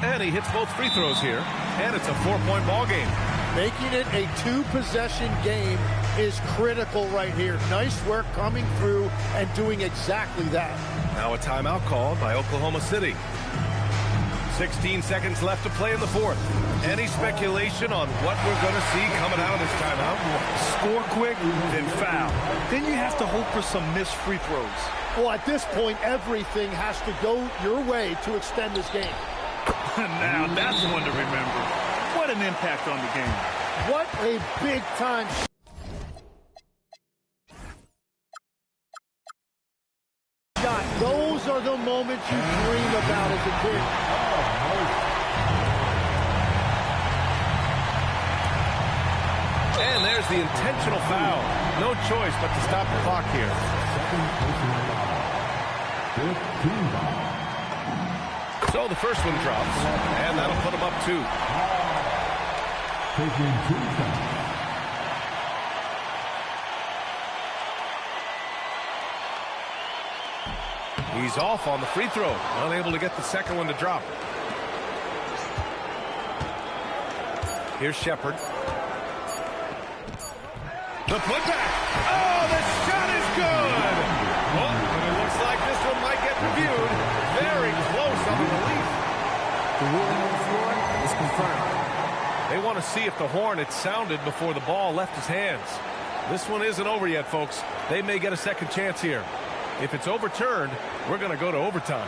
And he hits both free throws here. And it's a 4-point ball game. Making it a 2-possession game is critical right here. Nice work coming through and doing exactly that. Now a timeout called by Oklahoma City. 16 seconds left to play in the 4th. Any speculation on what we're going to see coming out of this timeout? Score quick, then foul. Then you have to hope for some missed free throws. Well, at this point, everything has to go your way to extend this game. Now that's one to remember. What an impact on the game. What a big-time shot. Those are the moments you dream about as a kid. And there's the intentional foul. No choice but to stop the clock here. So the first one drops, and that'll put him up 2. He's off on the free throw, unable to get the second one to drop. Here's Shepard. The putback. Oh, the shot is good. Well, it looks like this one might get reviewed. Very close on the release. The ruling on the floor is confirmed. They want to see if the horn had sounded before the ball left his hands. This one isn't over yet, folks. They may get a second chance here. If it's overturned, we're going to go to overtime.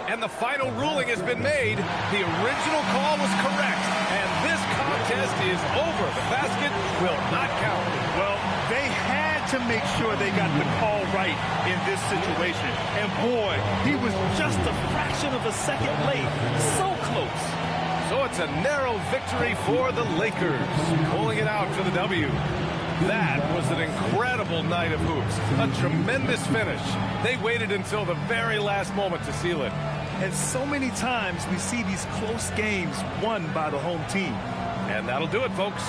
And the final ruling has been made. The original call was correct, and this contest is over. The basket will not count. Well, they had to make sure they got the call right in this situation. And boy, he was just a fraction of a second late. So close. So it's a narrow victory for the Lakers, pulling it out for the W. That was an incredible night of hoops. A tremendous finish. They waited until the very last moment to seal it. And so many times we see these close games won by the home team. And that'll do it, folks.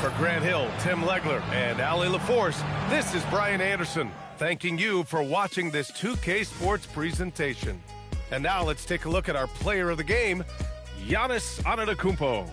For Grant Hill, Tim Legler, and Allie LaForce, this is Brian Anderson, thanking you for watching this 2K Sports presentation. And now let's take a look at our player of the game, Giannis Antetokounmpo.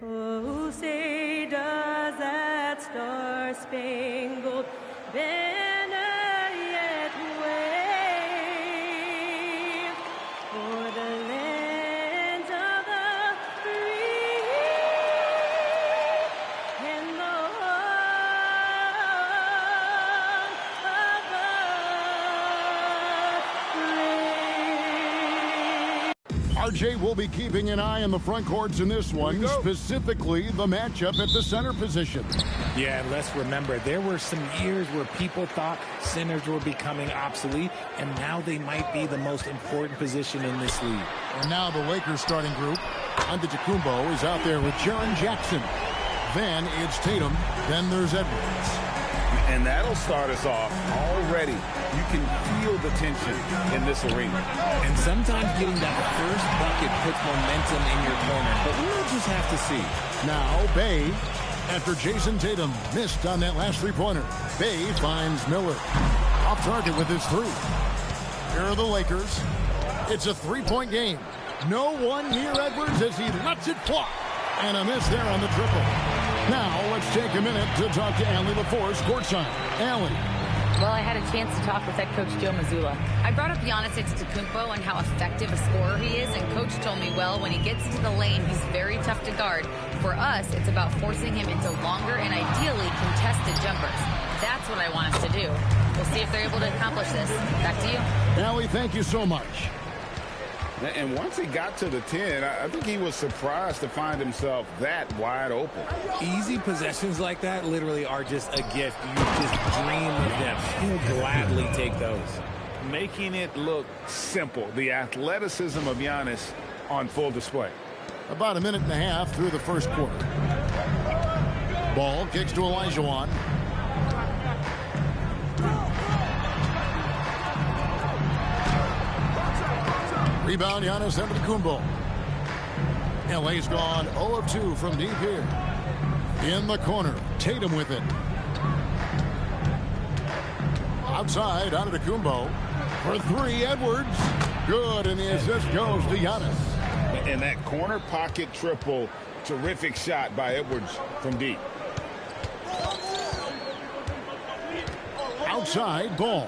Oh, say does that star-spangled banner yet wave for the land of the free and the home of the brave. RJ will be keeping an eye on the front courts in this one, specifically the matchup at the center position. Yeah, and let's remember, there were some years where people thought centers were becoming obsolete, and now they might be the most important position in this league. And now the Lakers starting group. Antetokounmpo is out there with Jaren Jackson. Then it's Tatum. Then there's Edwards. And that'll start us off already. You can feel the tension in this arena. And sometimes getting that first bucket puts momentum in your corner, but we'll just have to see. Now Bey, after Jason Tatum missed on that last three-pointer. Bey finds Miller. Off target with his three. Here are the Lakers. It's a three-point game. No one near Edwards as he lets it fly. And a miss there on the triple. Now let's take a minute to talk to Allie LaForce courtside. Allie. Well, I had a chance to talk with head coach Joe Mazzulla. I brought up Giannis Antetokounmpo and how effective a scorer he is, and coach told me, well, when he gets into the lane, he's very tough to guard. For us, it's about forcing him into longer and ideally contested jumpers. That's what I want us to do. We'll see if they're able to accomplish this. Back to you. Allie, thank you so much. And once he got to the 10, I think he was surprised to find himself that wide open. Easy possessions like that literally are just a gift. You just dream of them. He'll gladly take those. Making it look simple. The athleticism of Giannis on full display. About a minute and a half through the first quarter. Ball kicks to Olajuwon. Rebound, Giannis Antetokounmpo. LA's gone 0 of 2 from deep here. In the corner, Tatum with it. Outside, Antetokounmpo. For three, Edwards. Good, and the assist goes to Giannis. And that corner pocket triple, terrific shot by Edwards from deep. Outside, Ball.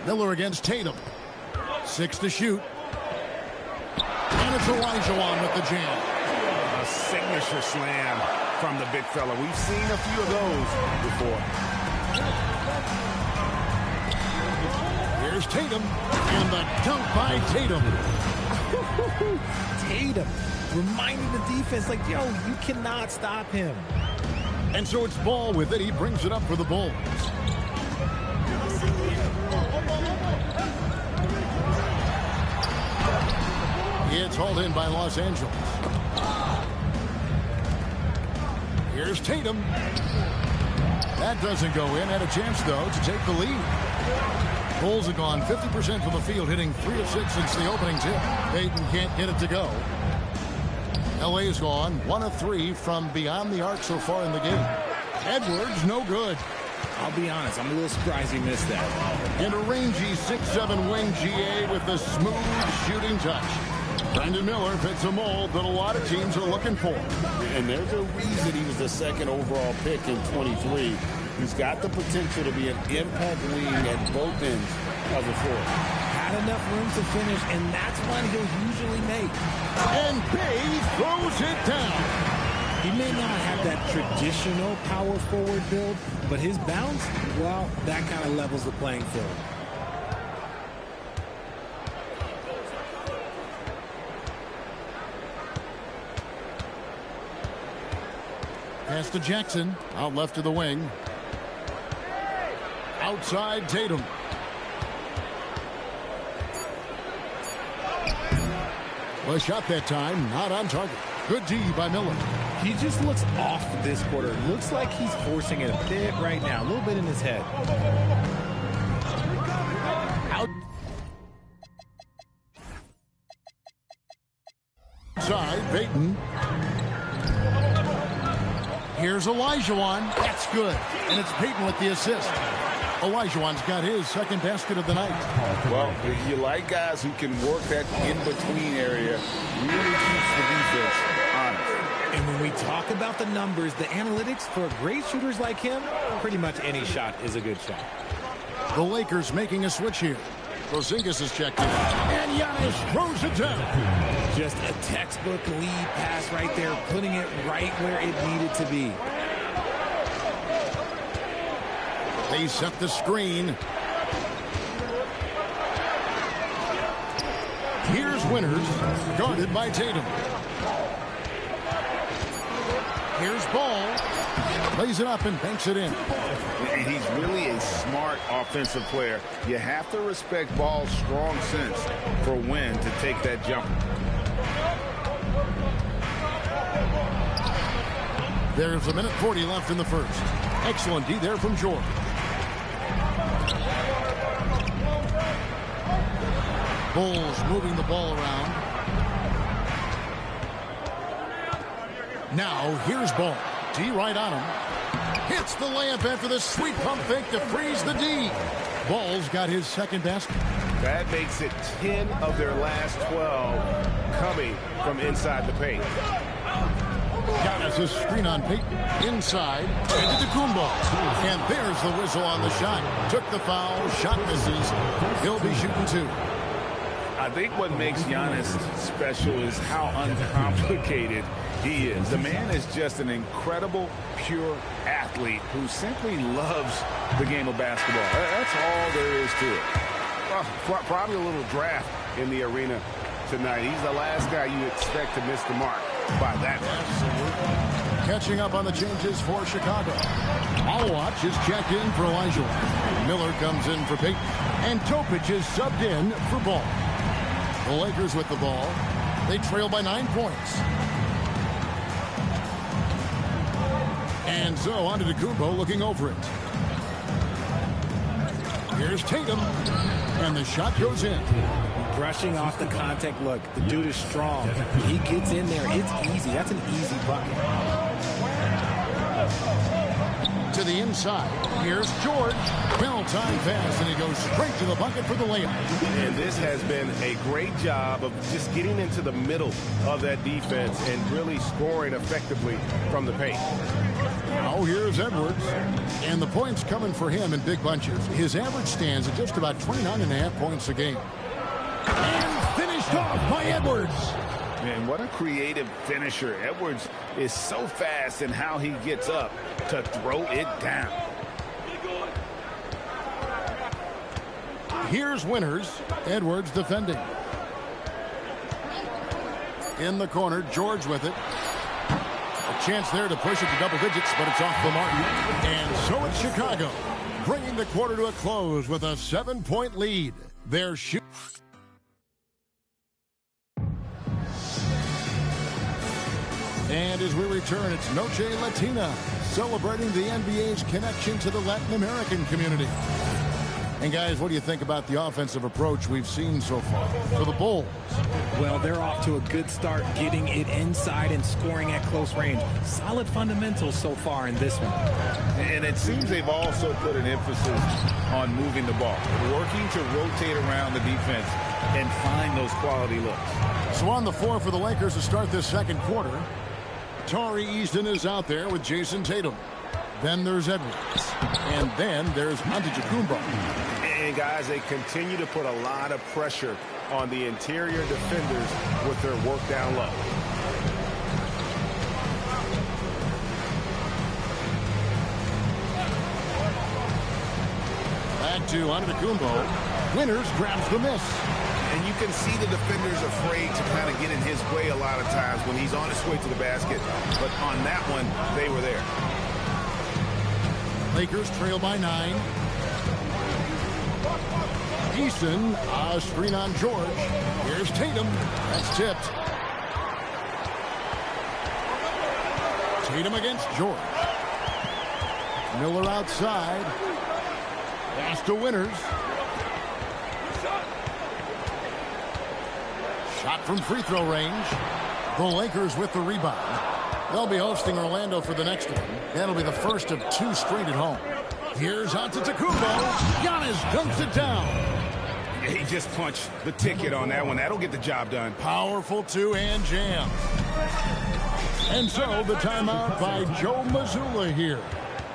Miller against Tatum. 6 to shoot. And it's Olajuwon with the jam. A signature slam from the big fella. We've seen a few of those before. Here's Tatum. And the dunk by Tatum. Tatum reminding the defense, like, yo, you cannot stop him. And so it's Ball with it. He brings it up for the Bulls. It's hauled in by Los Angeles. Here's Tatum. That doesn't go in. Had a chance, though, to take the lead. Bulls have gone 50% from the field, hitting 3 of 6 since the opening tip. Payton can't get it to go. LA's gone 1 of 3 from beyond the arc so far in the game. Edwards, no good. I'll be honest, I'm a little surprised he missed that. And a rangy 6'7" wing GA with a smooth shooting touch. Brandon Miller fits a mold that a lot of teams are looking for. And there's a reason he was the second overall pick in 23. He's got the potential to be an impact wing at both ends of the floor. Had enough room to finish, and that's one he'll usually make. And Bey throws it down. He may not have that traditional power forward build, but his bounce, well, that kind of levels the playing field. Pass to Jackson, out left to the wing. Outside Tatum. Well, shot that time, not on target. Good D by Miller. He just looks off this quarter. Looks like he's forcing it a bit right now, a little bit in his head. Outside, Payton. Here's Olajuwon. That's good. And it's Payton with the assist. Olajuwon's got his second basket of the night. Well, you like guys who can work that in-between area. Really keeps the defense honest. And when we talk about the numbers, the analytics for great shooters like him, pretty much any shot is a good shot. The Lakers making a switch here. Porzingis is checked in. And Giannis throws it down. Just a textbook lead pass right there, putting it right where it needed to be. They set the screen. Here's Winters, guarded by Tatum. Here's Ball. Plays it up and banks it in. And he's really a smart offensive player. You have to respect Ball's strong sense for when to take that jumper. There's a minute 40 left in the first. Excellent D there from George. Bulls moving the ball around. Now here's Ball. D right on him. Hits the layup after the sweet pump fake to freeze the D. Ball's got his second basket. That makes it 10 of their last 12 coming from inside the paint. Giannis a screen on Peyton. Inside. Into Kumbo. And there's the whistle on the shot. Took the foul. Shot misses. He'll be shooting two. I think what makes Giannis special is how uncomplicated he is. The man is just an incredible, pure athlete who simply loves the game of basketball. That's all there is to it. Well, probably a little draft in the arena tonight. He's the last guy you expect to miss the mark by that much. Catching up on the changes for Chicago. Alwatch is checked in for Olajuwon. Miller comes in for Peyton. And Topic is subbed in for Ball. The Lakers with the ball. They trail by 9 points. And so on to Kumbo looking over it. Here's Tatum. And the shot goes in. Brushing off the contact. Look, the dude is strong. He gets in there. It's easy. That's an easy bucket. To the inside. Here's George. Well-timed pass, and he goes straight to the bucket for the layup. And this has been a great job of just getting into the middle of that defense and really scoring effectively from the paint. Now here's Edwards. And the points coming for him in big bunches. His average stands at just about 29.5 points a game. And finished off by Edwards. Man, what a creative finisher. Edwards is so fast in how he gets up to throw it down. Here's Winters. Edwards defending. In the corner, George with it. A chance there to push it to double digits, but it's off the mark. And so it's Chicago, bringing the quarter to a close with a 7-point lead. They're shooting. And as we return, it's Noche Latina, celebrating the NBA's connection to the Latin American community. And guys, what do you think about the offensive approach we've seen so far for the Bulls? Well, they're off to a good start, getting it inside and scoring at close range. Solid fundamentals so far in this one. And it seems they've also put an emphasis on moving the ball, working to rotate around the defense and find those quality looks. So on the floor for the Lakers to start this second quarter, Tari Easton is out there with Jason Tatum. Then there's Edwards. And then there's Antetokounmpo. And guys, they continue to put a lot of pressure on the interior defenders with their work down low. Back to Antetokounmpo. Winters grabs the miss. And you can see the defenders afraid to kind of get in his way a lot of times when he's on his way to the basket. But on that one, they were there. Lakers trail by 9. Easton, a screen on George. Here's Tatum. That's tipped. Tatum against George. Miller outside. Pass to Winters. Shot from free throw range. The Lakers with the rebound. They'll be hosting Orlando for the next one. That'll be the first of 2 straight at home. Here's Antetokounmpo. Giannis dunks it down. He just punched the ticket on that one. That'll get the job done. Powerful two-hand jam. And so the timeout by Joe Mazzulla here.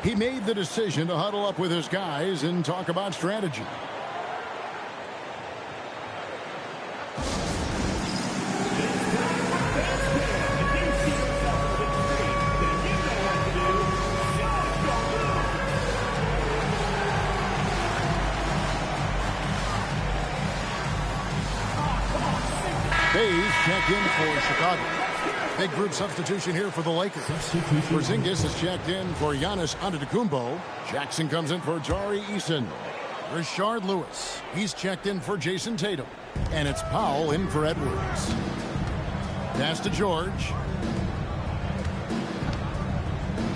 He made the decision to huddle up with his guys and talk about strategy. Bays checked in for Chicago. Big group substitution here for the Lakers. Porzingis is checked in for Giannis Antetokounmpo. Jackson comes in for Tari Eason. Rashard Lewis. He's checked in for Jason Tatum. And it's Powell in for Edwards. Pass to George.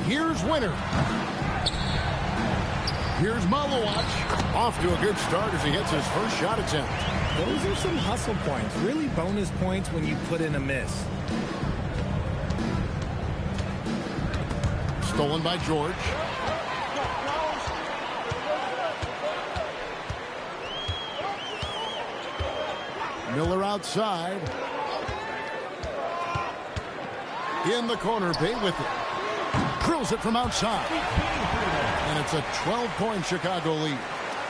Here's Winter. Here's Malawach. Off to a good start as he hits his first shot attempt. Those are some hustle points. Really bonus points when you put in a miss. Stolen by George. Miller outside. In the corner, Bay with it. Drills it from outside. And it's a 12-point Chicago lead.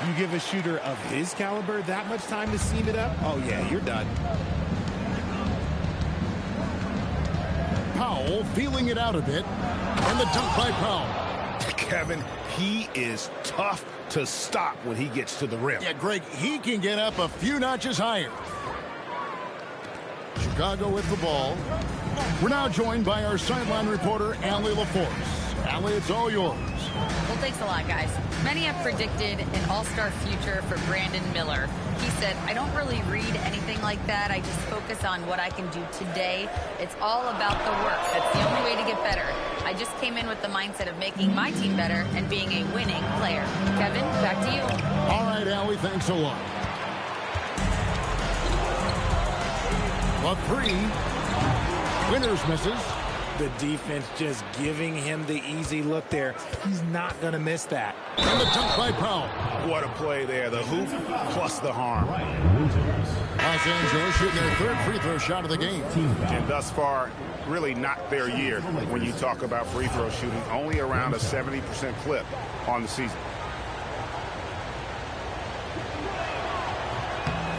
You give a shooter of his caliber that much time to seam it up? Oh, yeah, you're done. Powell feeling it out a bit. And the dunk by Powell. Kevin, he is tough to stop when he gets to the rim. Yeah, Greg, he can get up a few notches higher. Chicago with the ball. We're now joined by our sideline reporter, Allie LaForce. Allie, it's all yours. Well, thanks a lot, guys. Many have predicted an all-star future for Brandon Miller. He said, I don't really read anything like that. I just focus on what I can do today. It's all about the work. That's the only way to get better. I just came in with the mindset of making my team better and being a winning player. Kevin, back to you. All right, Allie, thanks a lot. A three. Winters misses. The defense just giving him the easy look there. He's not going to miss that. And the dunk by Powell. What a play there. The hoop plus the harm. Los Angeles shooting their third free throw shot of the game. And thus far, really not their year when you talk about free throw shooting. Only around a 70% clip on the season.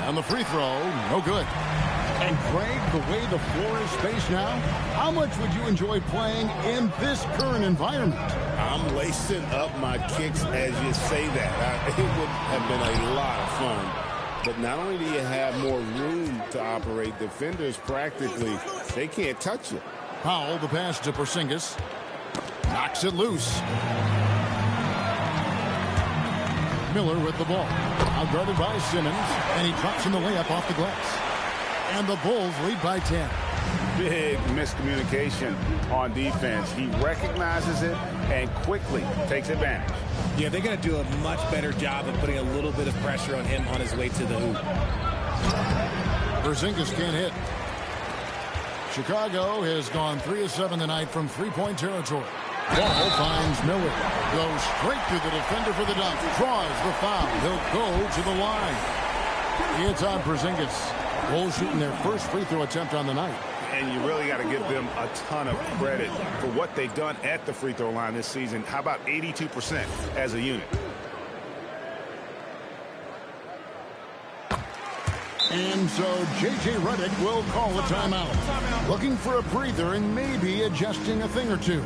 And the free throw, no good. And Greg, the way the floor is spaced now, how much would you enjoy playing in this current environment? I'm lacing up my kicks as you say that. It would have been a lot of fun. But not only do you have more room to operate, defenders practically, they can't touch you. Powell, the pass to Porzingis. Knocks it loose. Miller with the ball. Outguarded by Simmons, and he drops in the layup off the glass. And the Bulls lead by 10. Big miscommunication on defense. He recognizes it and quickly takes advantage. Yeah, they're going to do a much better job of putting a little bit of pressure on him on his way to the hoop. Porzingis can't hit. Chicago has gone 3 of 7 tonight from three-point territory. Ball finds Miller. Goes straight to the defender for the dunk. Draws the foul. He'll go to the line. It's on Porzingis. Bulls shooting their first free throw attempt on the night. And you really got to give them a ton of credit for what they've done at the free throw line this season. How about 82% as a unit? And so J.J. Redick will call a timeout. Looking for a breather and maybe adjusting a thing or two.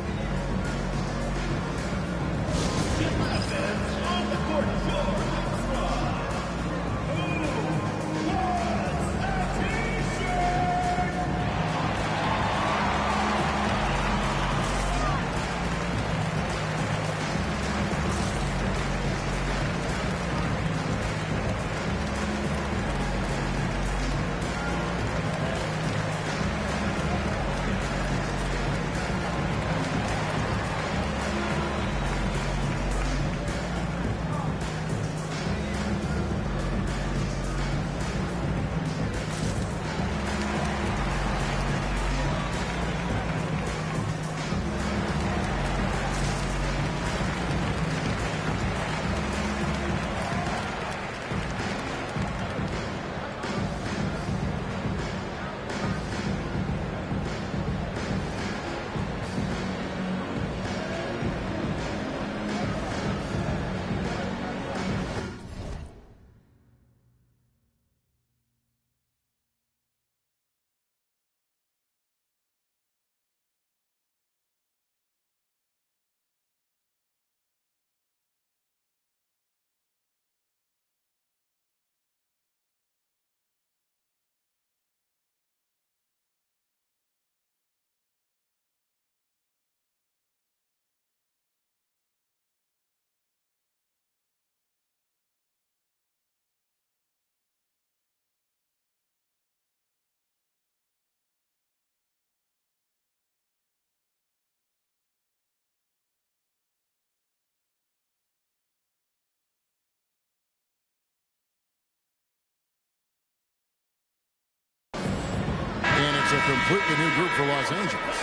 It's a completely new group for Los Angeles.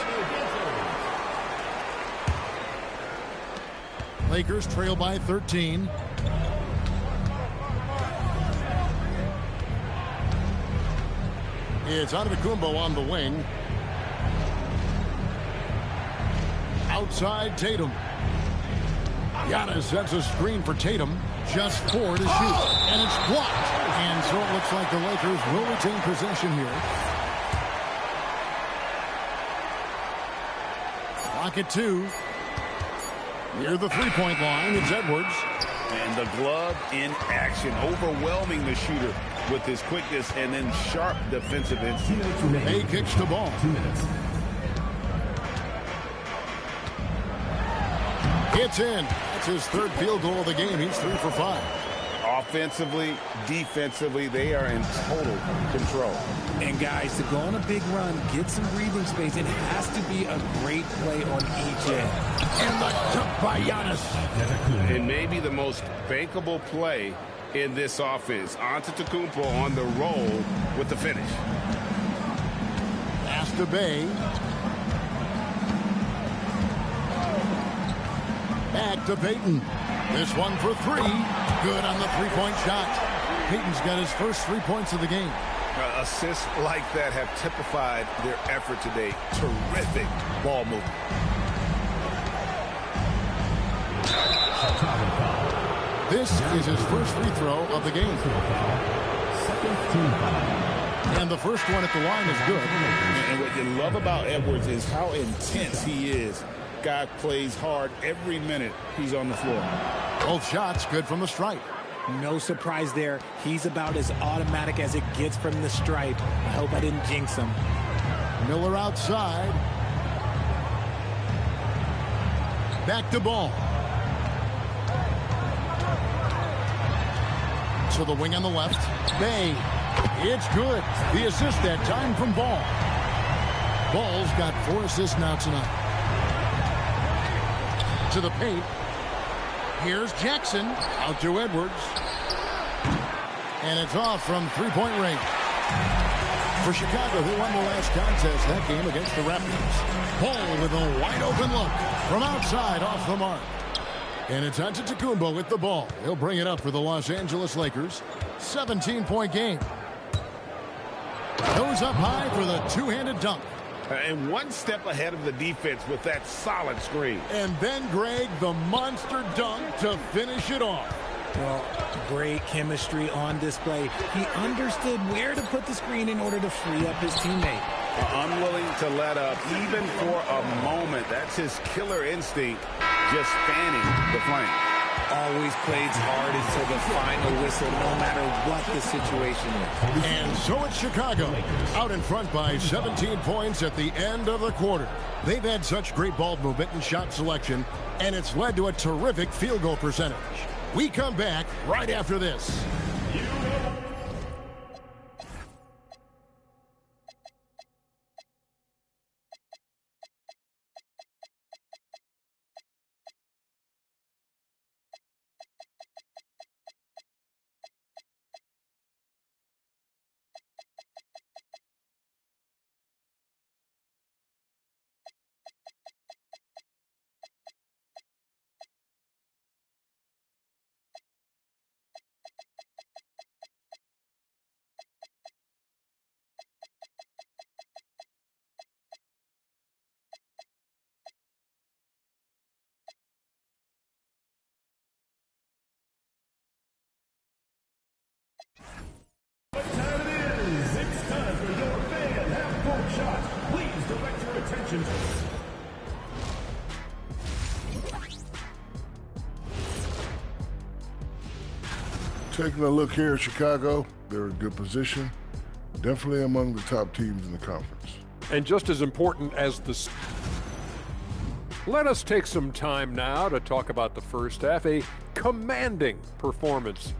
Lakers trail by 13. It's Antetokounmpo on the wing. Outside Tatum. Giannis sets a screen for Tatum. Just 4 to shoot. And it's blocked. And so it looks like the Lakers will retain possession here. Clock at 2. Near the three-point line, it's Edwards. And the glove in action, overwhelming the shooter with his quickness and then sharp defensive instinct. He kicks the ball. 2 minutes. It's in. That's his third field goal of the game. He's 3 for 5. Offensively, defensively, they are in total control. And guys, to go on a big run, get some breathing space, it has to be a great play on each end. And the dunk by Giannis. And maybe the most bankable play in this offense. Antetokounmpo on the roll with the finish. Pass to Bay. Back to Payton. This one for 3. Good on the three-point shot. Payton's got his first 3 points of the game. Assists like that have typified their effort today. Terrific ball movement. This is his first free throw of the game. And the first one at the line is good. And what you love about Edwards is how intense he is. Guy plays hard every minute he's on the floor. Both shots good from the stripe. No surprise there. He's about as automatic as it gets from the stripe. I hope I didn't jinx him. Miller outside. Back to Ball. So the wing on the left. Bay. It's good. The assist that time from Ball. Ball's got 4 assists now tonight. To the paint. Here's Jackson. Out to Edwards. And it's off from three-point range. For Chicago, who won the last contest that game against the Raptors. Ball with a wide-open look. From outside, off the mark. And it's Antetokounmpo with the ball. He'll bring it up for the Los Angeles Lakers. 17-point game. Goes up high for the two-handed dunk. And one step ahead of the defense with that solid screen. And then, Greg, the monster dunk to finish it off. Well, great chemistry on display. He understood where to put the screen in order to free up his teammate. Unwilling to let up, even for a moment. That's his killer instinct, just fanning the flame. Always plays hard until the final whistle, no matter what the situation is. And so it's Chicago, out in front by 17 points at the end of the quarter. They've had such great ball movement and shot selection, and it's led to a terrific field goal percentage. We come back right after this. What time it is? It's time for your fan half-court shot. Please direct your attention Taking a look here at Chicago, they're in good position. Definitely among the top teams in the conference. And just as important as the... Let us take some time now to talk about the first half. A commanding performance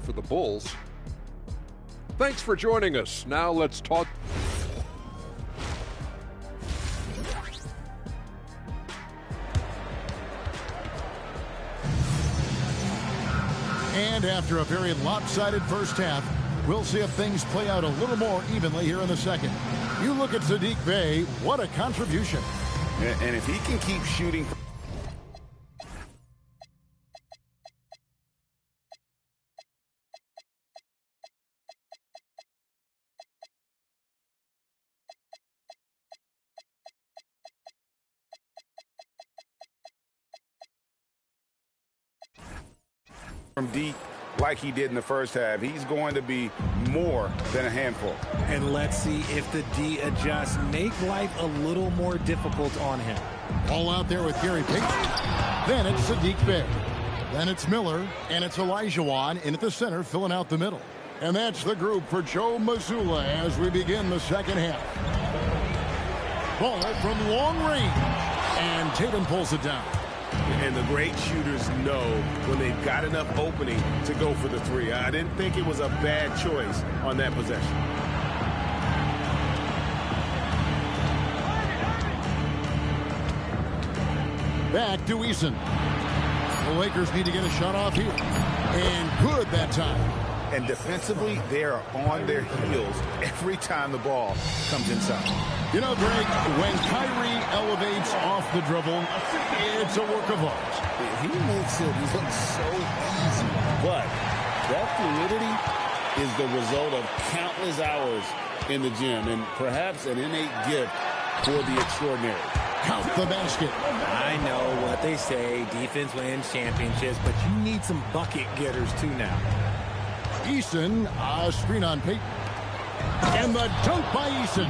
for the Bulls. Thanks for joining us. Now let's talk. And after a very lopsided first half, we'll see if things play out a little more evenly here in the second. You look at Saddiq Bey, what a contribution. And if he can keep shooting from deep like he did in the first half, he's going to be more than a handful. And let's see if the D adjusts, make life a little more difficult on him. All out there with Gary Payton. Then it's Saddiq Bey. Then it's Miller, and it's Olajuwon in at the center, filling out the middle. And that's the group for Joe Mazzulla as we begin the second half. Ball from long range, and Tatum pulls it down. And the great shooters know when they've got enough opening to go for the three. I didn't think it was a bad choice on that possession. Back to Eason. The Lakers need to get a shot off here. And good that time. And defensively, they are on their heels every time the ball comes inside. You know, Greg, when Kyrie elevates off the dribble, it's a work of art. He makes it look so easy. But that fluidity is the result of countless hours in the gym and perhaps an innate gift for the extraordinary. Count the basket. I know what they say, defense wins championships, but you need some bucket getters too now. Eason, screen on Payton. And the dunk by Eason.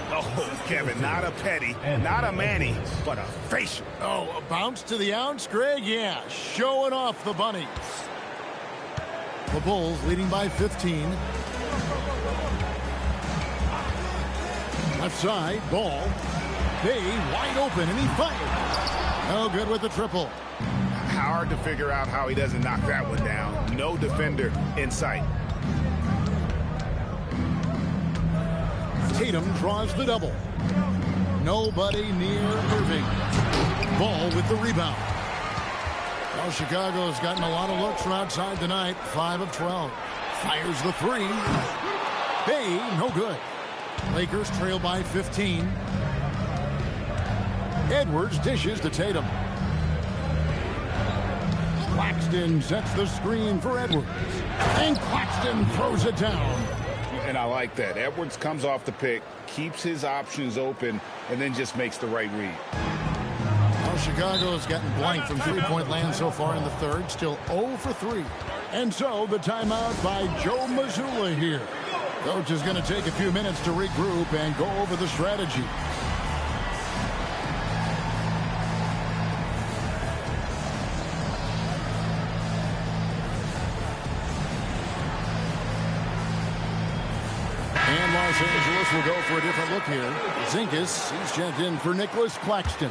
Oh, Kevin, not a petty, not a Manny, but a facial. Oh, a bounce to the ounce, Greg? Yeah, showing off the bunnies. The Bulls leading by 15. Left side, ball. Bey wide open, and he fired. No good with the triple. Hard to figure out how he doesn't knock that one down. No defender in sight. Tatum draws the double. Nobody near Irving. Ball with the rebound. Well, Chicago's gotten a lot of looks from outside tonight. 5 of 12. Fires the three. Bey, no good. Lakers trail by 15. Edwards dishes to Tatum. Claxton sets the screen for Edwards. And Claxton throws it down. And I like that. Edwards comes off the pick, keeps his options open, and then just makes the right read. Well, Chicago has gotten blank from three-point land so far in the third. Still 0 for 3. And so the timeout by Joe Mazzulla here. Coach is going to take a few minutes to regroup and go over the strategy. Los Angeles will go for a different look here. Zinkas, he's checked in for Nicholas Claxton.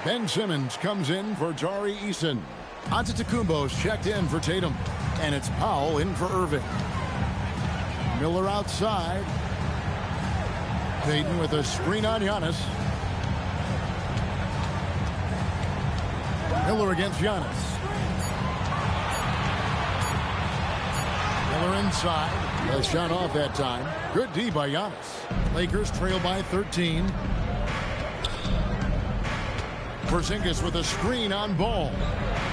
Ben Simmons comes in for Tari Eason. Antetokounmpo's checked in for Tatum. And it's Powell in for Irving. Miller outside. Payton with a screen on Giannis. Miller against Giannis. Miller inside. A shot off that time. Good D by Giannis. Lakers trail by 13. Porzingis with a screen on Ball.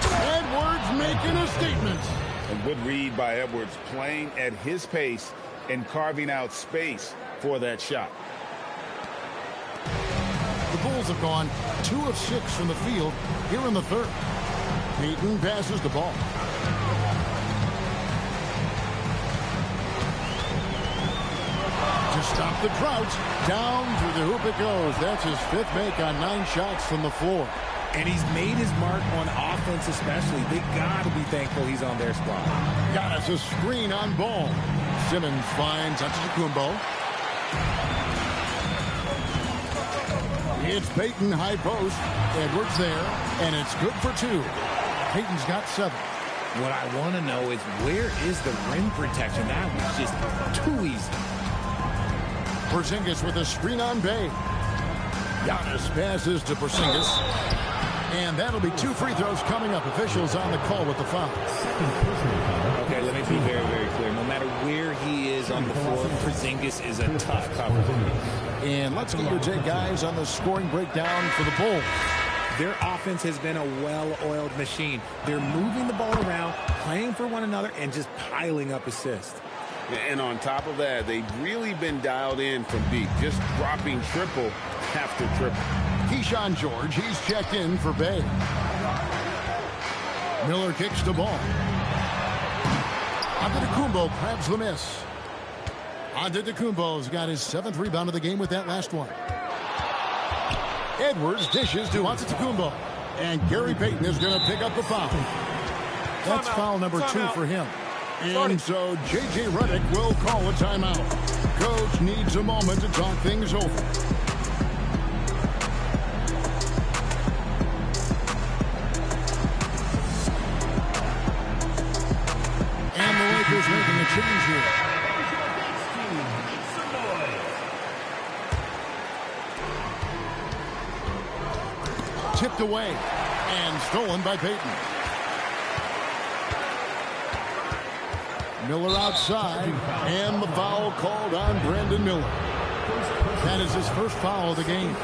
Edwards making a statement. A good read by Edwards, playing at his pace and carving out space for that shot. The Bulls have gone 2 of 6 from the field here in the third. Payton passes the ball. To stop the drought, down through the hoop it goes. That's his 5th make on 9 shots from the floor. And he's made his mark on offense especially. They got to be thankful he's on their spot. Giannis a screen on Ball. Simmons finds Antetokounmpo. It's Payton high post. Edwards there, and it's good for 2. Payton's got 7. What I want to know is where is the rim protection? That was just too easy. Porzingis with a screen on Bey. Giannis passes to Porzingis. And that'll be 2 free throws coming up. Officials on the call with the foul. Okay, let me be very, very clear. No matter where he is on the floor, Porzingis is a tough cover. And let's get your take, guys, on the scoring breakdown for the Bulls. Their offense has been a well-oiled machine. They're moving the ball around, playing for one another, and just piling up assists. And on top of that, they've really been dialed in from deep, just dropping triple after triple. Keyshawn George, he's checked in for Bay. Miller kicks the ball. Antetokounmpo grabs the miss. Antetokounmpo's got his 7th rebound of the game with that last one. Edwards dishes to Antetokounmpo. And Gary Payton is going to pick up the foul. That's foul number 2 for him. And so J.J. Redick will call a timeout. Coach needs a moment to talk things over. And the Lakers making a change here. Tipped away and stolen by Payton. Miller outside, and the foul called on Brandon Miller. That is his first foul of the game.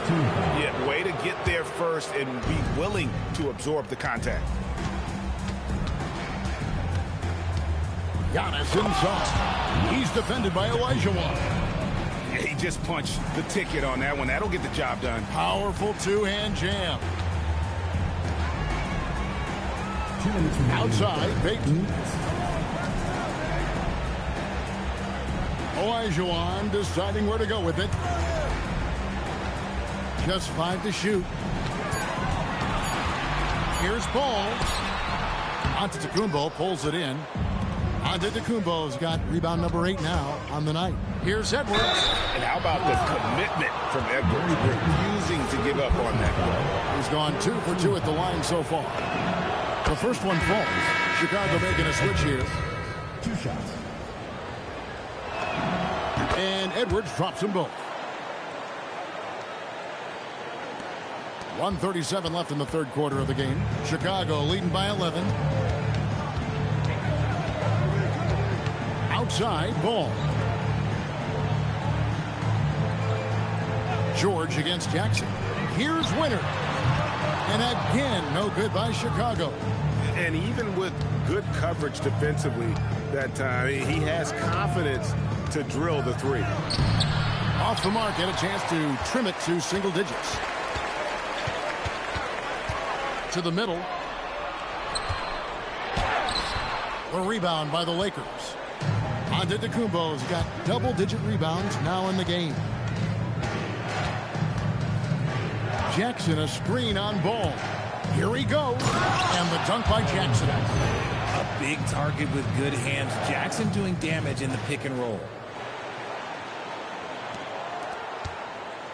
Yeah, way to get there first and be willing to absorb the contact. Giannis inside. He's defended by Olajuwon. Yeah, he just punched the ticket on that one. That'll get the job done. Powerful two-hand jam. Outside, Payton. Olajuwon deciding where to go with it. Just 5 to shoot. Here's Ball. Antetokounmpo pulls it in. Antetokounmpo's got rebound number 8 now on the night. Here's Edwards. And how about the commitment from Edwards, refusing to give up on that play. He's gone 2 for 2 at the line so far. The first one falls. Chicago making a switch here. 2 shots. And Edwards drops them both. 1:37 left in the third quarter of the game. Chicago leading by 11. Outside, Ball. George against Jackson. Here's Winter. And again, no good by Chicago. And even with good coverage defensively that time, he has confidence to drill the 3. Off the mark, and a chance to trim it to single digits. To the middle. The rebound by the Lakers. Antetokounmpo's got double-digit rebounds now in the game. Jackson, a screen on Ball. Here he goes. And the dunk by Jackson. A big target with good hands. Jackson doing damage in the pick and roll.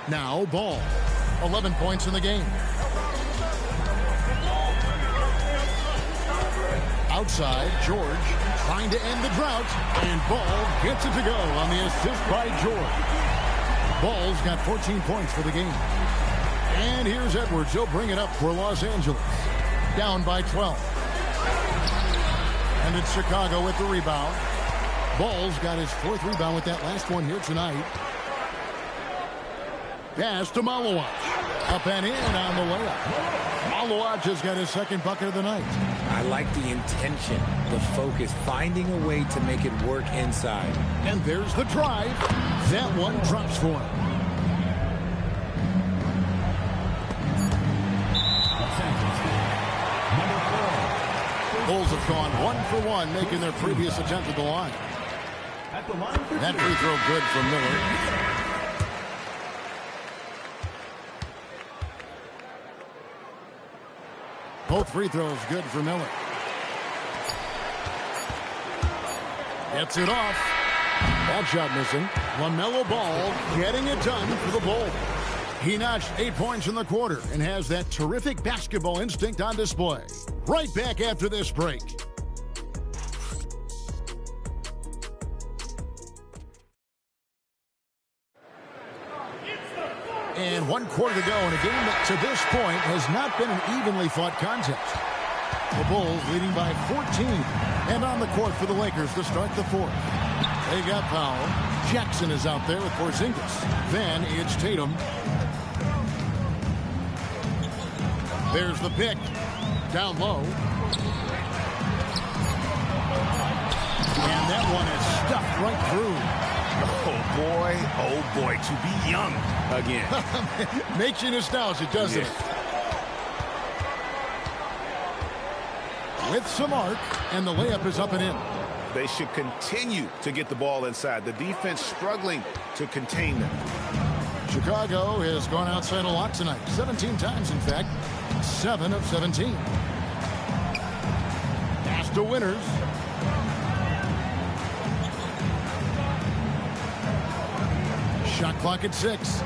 Now Ball. 11 points in the game. Outside, George trying to end the drought. And Ball gets it to go on the assist by George. Ball's got 14 points for the game. And here's Edwards. He'll bring it up for Los Angeles. Down by 12. And it's Chicago with the rebound. Ball's got his 4th rebound with that last one here tonight. Pass to Malawach. Up and in on the layup. Malawach has got his 2nd bucket of the night. I like the intention, the focus, finding a way to make it work inside. And there's the drive. That one drops for him. Bulls have gone 1 for 1, making their previous attempt at the line. That free throw good from Miller. Both free throws good for Miller. Gets it off. That shot missing. LaMelo Ball getting it done for the Bulls. He notched 8 points in the quarter and has that terrific basketball instinct on display. Right back after this break. And 1 quarter to go in a game that to this point has not been an evenly fought contest. The Bulls leading by 14 and on the court for the Lakers to start the 4th. They got Powell. Jackson is out there with Porzingis. Then it's Tatum. There's the pick. Down low. And that one is stuffed right through. Oh boy, to be young again. Makes you nostalgic, doesn't it? With some arc, and the layup is up and in. They should continue to get the ball inside. The defense struggling to contain them. Chicago has gone outside a lot tonight. 17 times, in fact. 7 of 17. Pass to Winters. Shot clock at 6.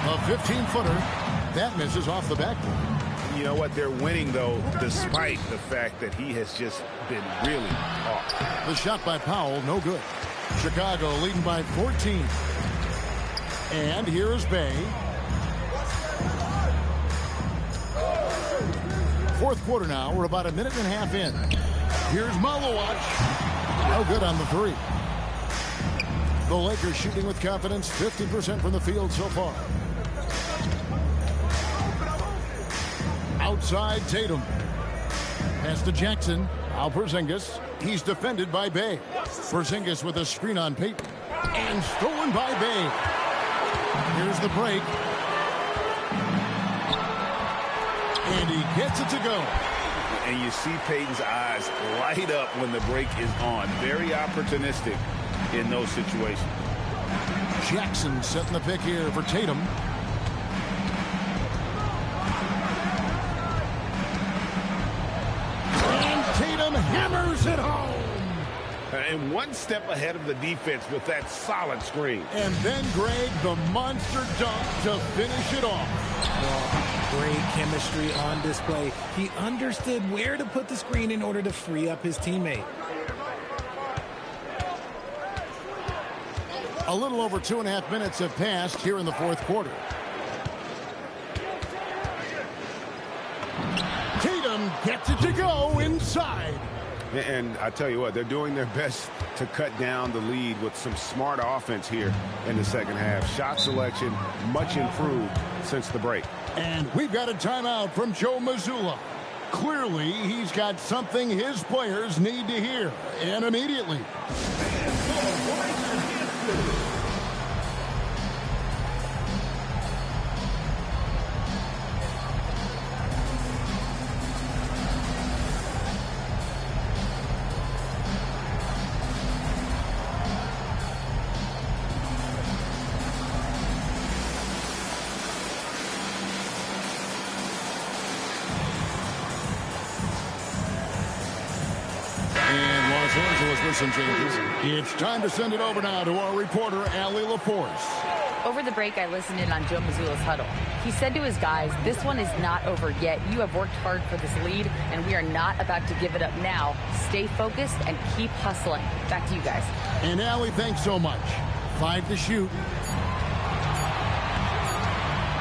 A 15-footer. That misses off the backboard. You know what? They're winning, though, despite the fact that he has just been really off. The shot by Powell, no good. Chicago leading by 14. And here is Bay. Fourth quarter now. We're about a minute and a half in. Here's Malowacz. No good on the three. The Lakers shooting with confidence, 50% from the field so far. Outside Tatum. Pass to Jackson. Al Porzingis. He's defended by Bay. Porzingis with a screen on Payton. And stolen by Bay. Here's the break. And he gets it to go. And you see Payton's eyes light up when the break is on. Very opportunistic in those situations. Jackson setting the pick here for Tatum. Hammers it home. And one step ahead of the defense with that solid screen. And then Greg, the monster dunk to finish it off. Well, great chemistry on display. He understood where to put the screen in order to free up his teammate. A little over 2.5 minutes have passed here in the fourth quarter. Tatum gets it to go inside. And I tell you what, they're doing their best to cut down the lead with some smart offense here in the second half. Shot selection much improved since the break. And we've got a timeout from Joe Mazzulla. Clearly, he's got something his players need to hear, and immediately. Some changes. It's time to send it over now to our reporter, Allie LaForce. Over the break, I listened in on Joe Mazzulla's huddle. He said to his guys, this one is not over yet. You have worked hard for this lead, and we are not about to give it up now. Stay focused and keep hustling. Back to you guys. And Allie, thanks so much. 5 to shoot.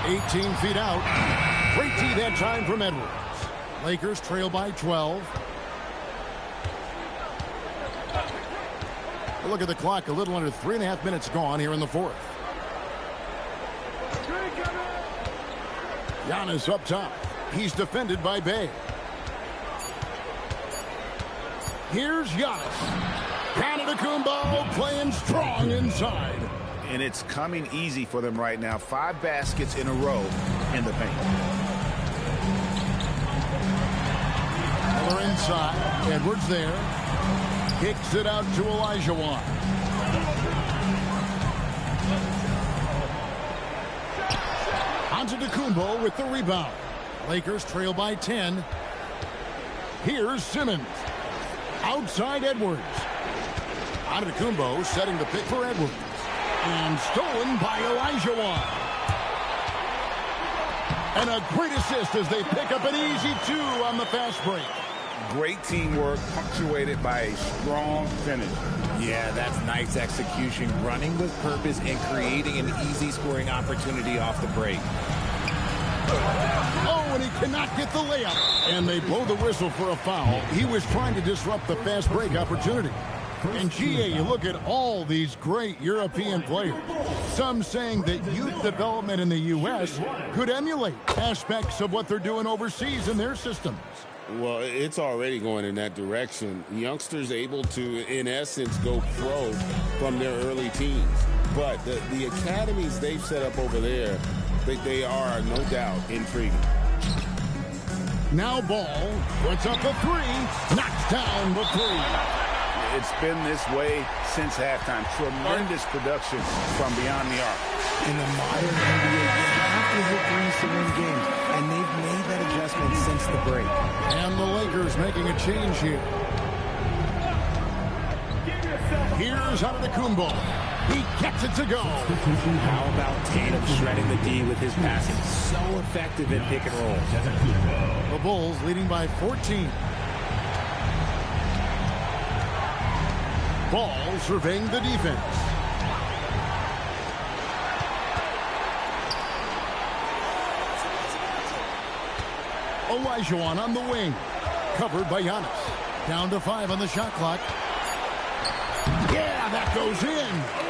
18 feet out. Great tee that time from Edwards. Lakers trail by 12. Look at the clock, a little under 3.5 minutes gone here in the fourth. Giannis up top. He's defended by Bay. Here's Giannis. Antetokounmpo playing strong inside. And it's coming easy for them right now. 5 baskets in a row in the paint. Miller inside. Edwards there. Kicks it out to Olajuwon. Antetokounmpo with the rebound. Lakers trail by 10. Here's Simmons. Outside Edwards. Antetokounmpo setting the pick for Edwards. And stolen by Olajuwon. And a great assist as they pick up an easy 2 on the fast break. Great teamwork punctuated by a strong finish. Yeah, that's nice execution, running with purpose and creating an easy scoring opportunity off the break. Oh, and he cannot get the layup. And they blow the whistle for a foul. He was trying to disrupt the fast break opportunity. And GA, you look at all these great European players. Some saying that youth development in the U.S. could emulate aspects of what they're doing overseas in their systems. Well, it's already going in that direction. Youngsters able to, in essence, go pro from their early teens. But the academies they've set up over there, they are, no doubt, intriguing. Now Ball puts up a three, knocks down the three. It's been this way since halftime. Tremendous production from beyond the arc. In the modern NBA, you have to hit threes to win games, and they've made that adjustment since the break. And the Lakers making a change here. Here's Antetokounmpo. He gets it to go. How about Tatum shredding the D with his passing? So effective in pick and roll. The Bulls leading by 14. Ball surveying the defense. Olajuwon on the wing. Covered by Giannis. Down to 5 on the shot clock. Yeah, that goes in.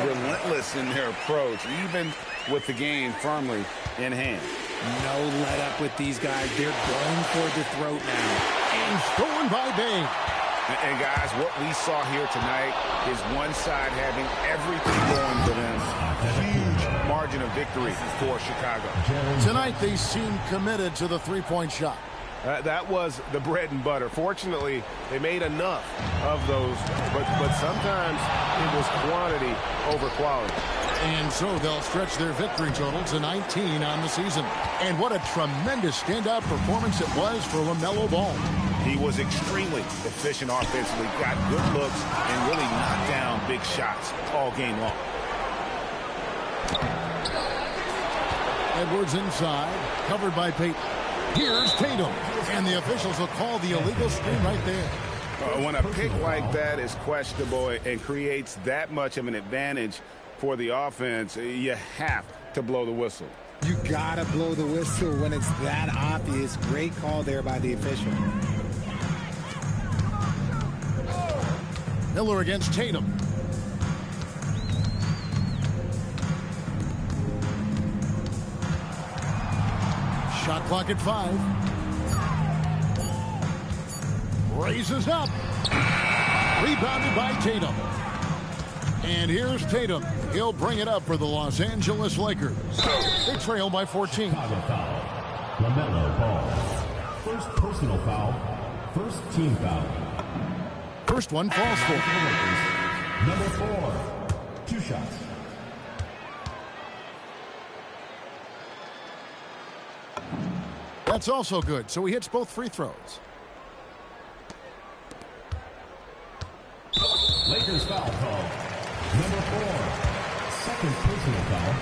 Relentless in their approach, even with the game firmly in hand. No let up with these guys. They're going for the throat now. And stolen by Bay. And guys, what we saw here tonight is one side having everything going for them. Huge margin of victory for Chicago. Tonight they seem committed to the three-point shot. That was the bread and butter. Fortunately, they made enough of those, but sometimes it was quantity over quality. And so they'll stretch their victory total to 19 on the season. And what a tremendous standout performance it was for LaMelo Ball. He was extremely efficient offensively, got good looks, and really knocked down big shots all game long. Edwards inside, covered by Payton. Here's Tatum, and the officials will call the illegal screen right there. When a pick like that is questionable and creates that much of an advantage for the offense, you have to blow the whistle. You gotta blow the whistle when it's that obvious. Great call there by the official. Miller against Tatum. Shot clock at 5. Raises up. Rebounded by Tatum. And here's Tatum. He'll bring it up for the Los Angeles Lakers. They trail by 14. LaMelo Ball. First personal foul. First team foul. First one falls for. Number 4. 2 shots. That's also good, so he hits both free throws. Lakers foul call. Number 4. Second personal foul.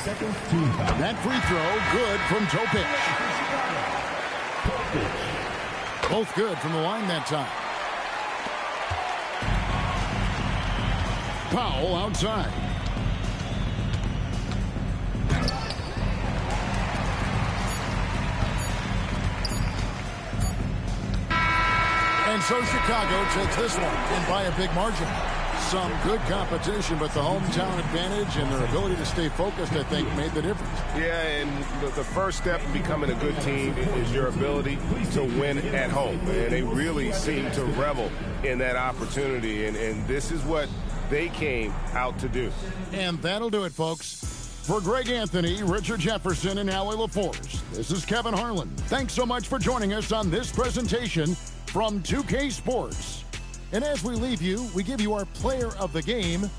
Second team foul. That free throw good from Topic. Both good from the line that time. Powell outside. And so Chicago takes this one, and by a big margin. Some good competition, but the hometown advantage and their ability to stay focused, I think, made the difference. Yeah, and the first step in becoming a good team is your ability to win at home. And they really seem to revel in that opportunity, and this is what they came out to do. And that'll do it, folks. For Greg Anthony, Richard Jefferson, and Howie LaForce, this is Kevin Harlan. Thanks so much for joining us on this presentation from 2K Sports. And as we leave you, we give you our player of the game,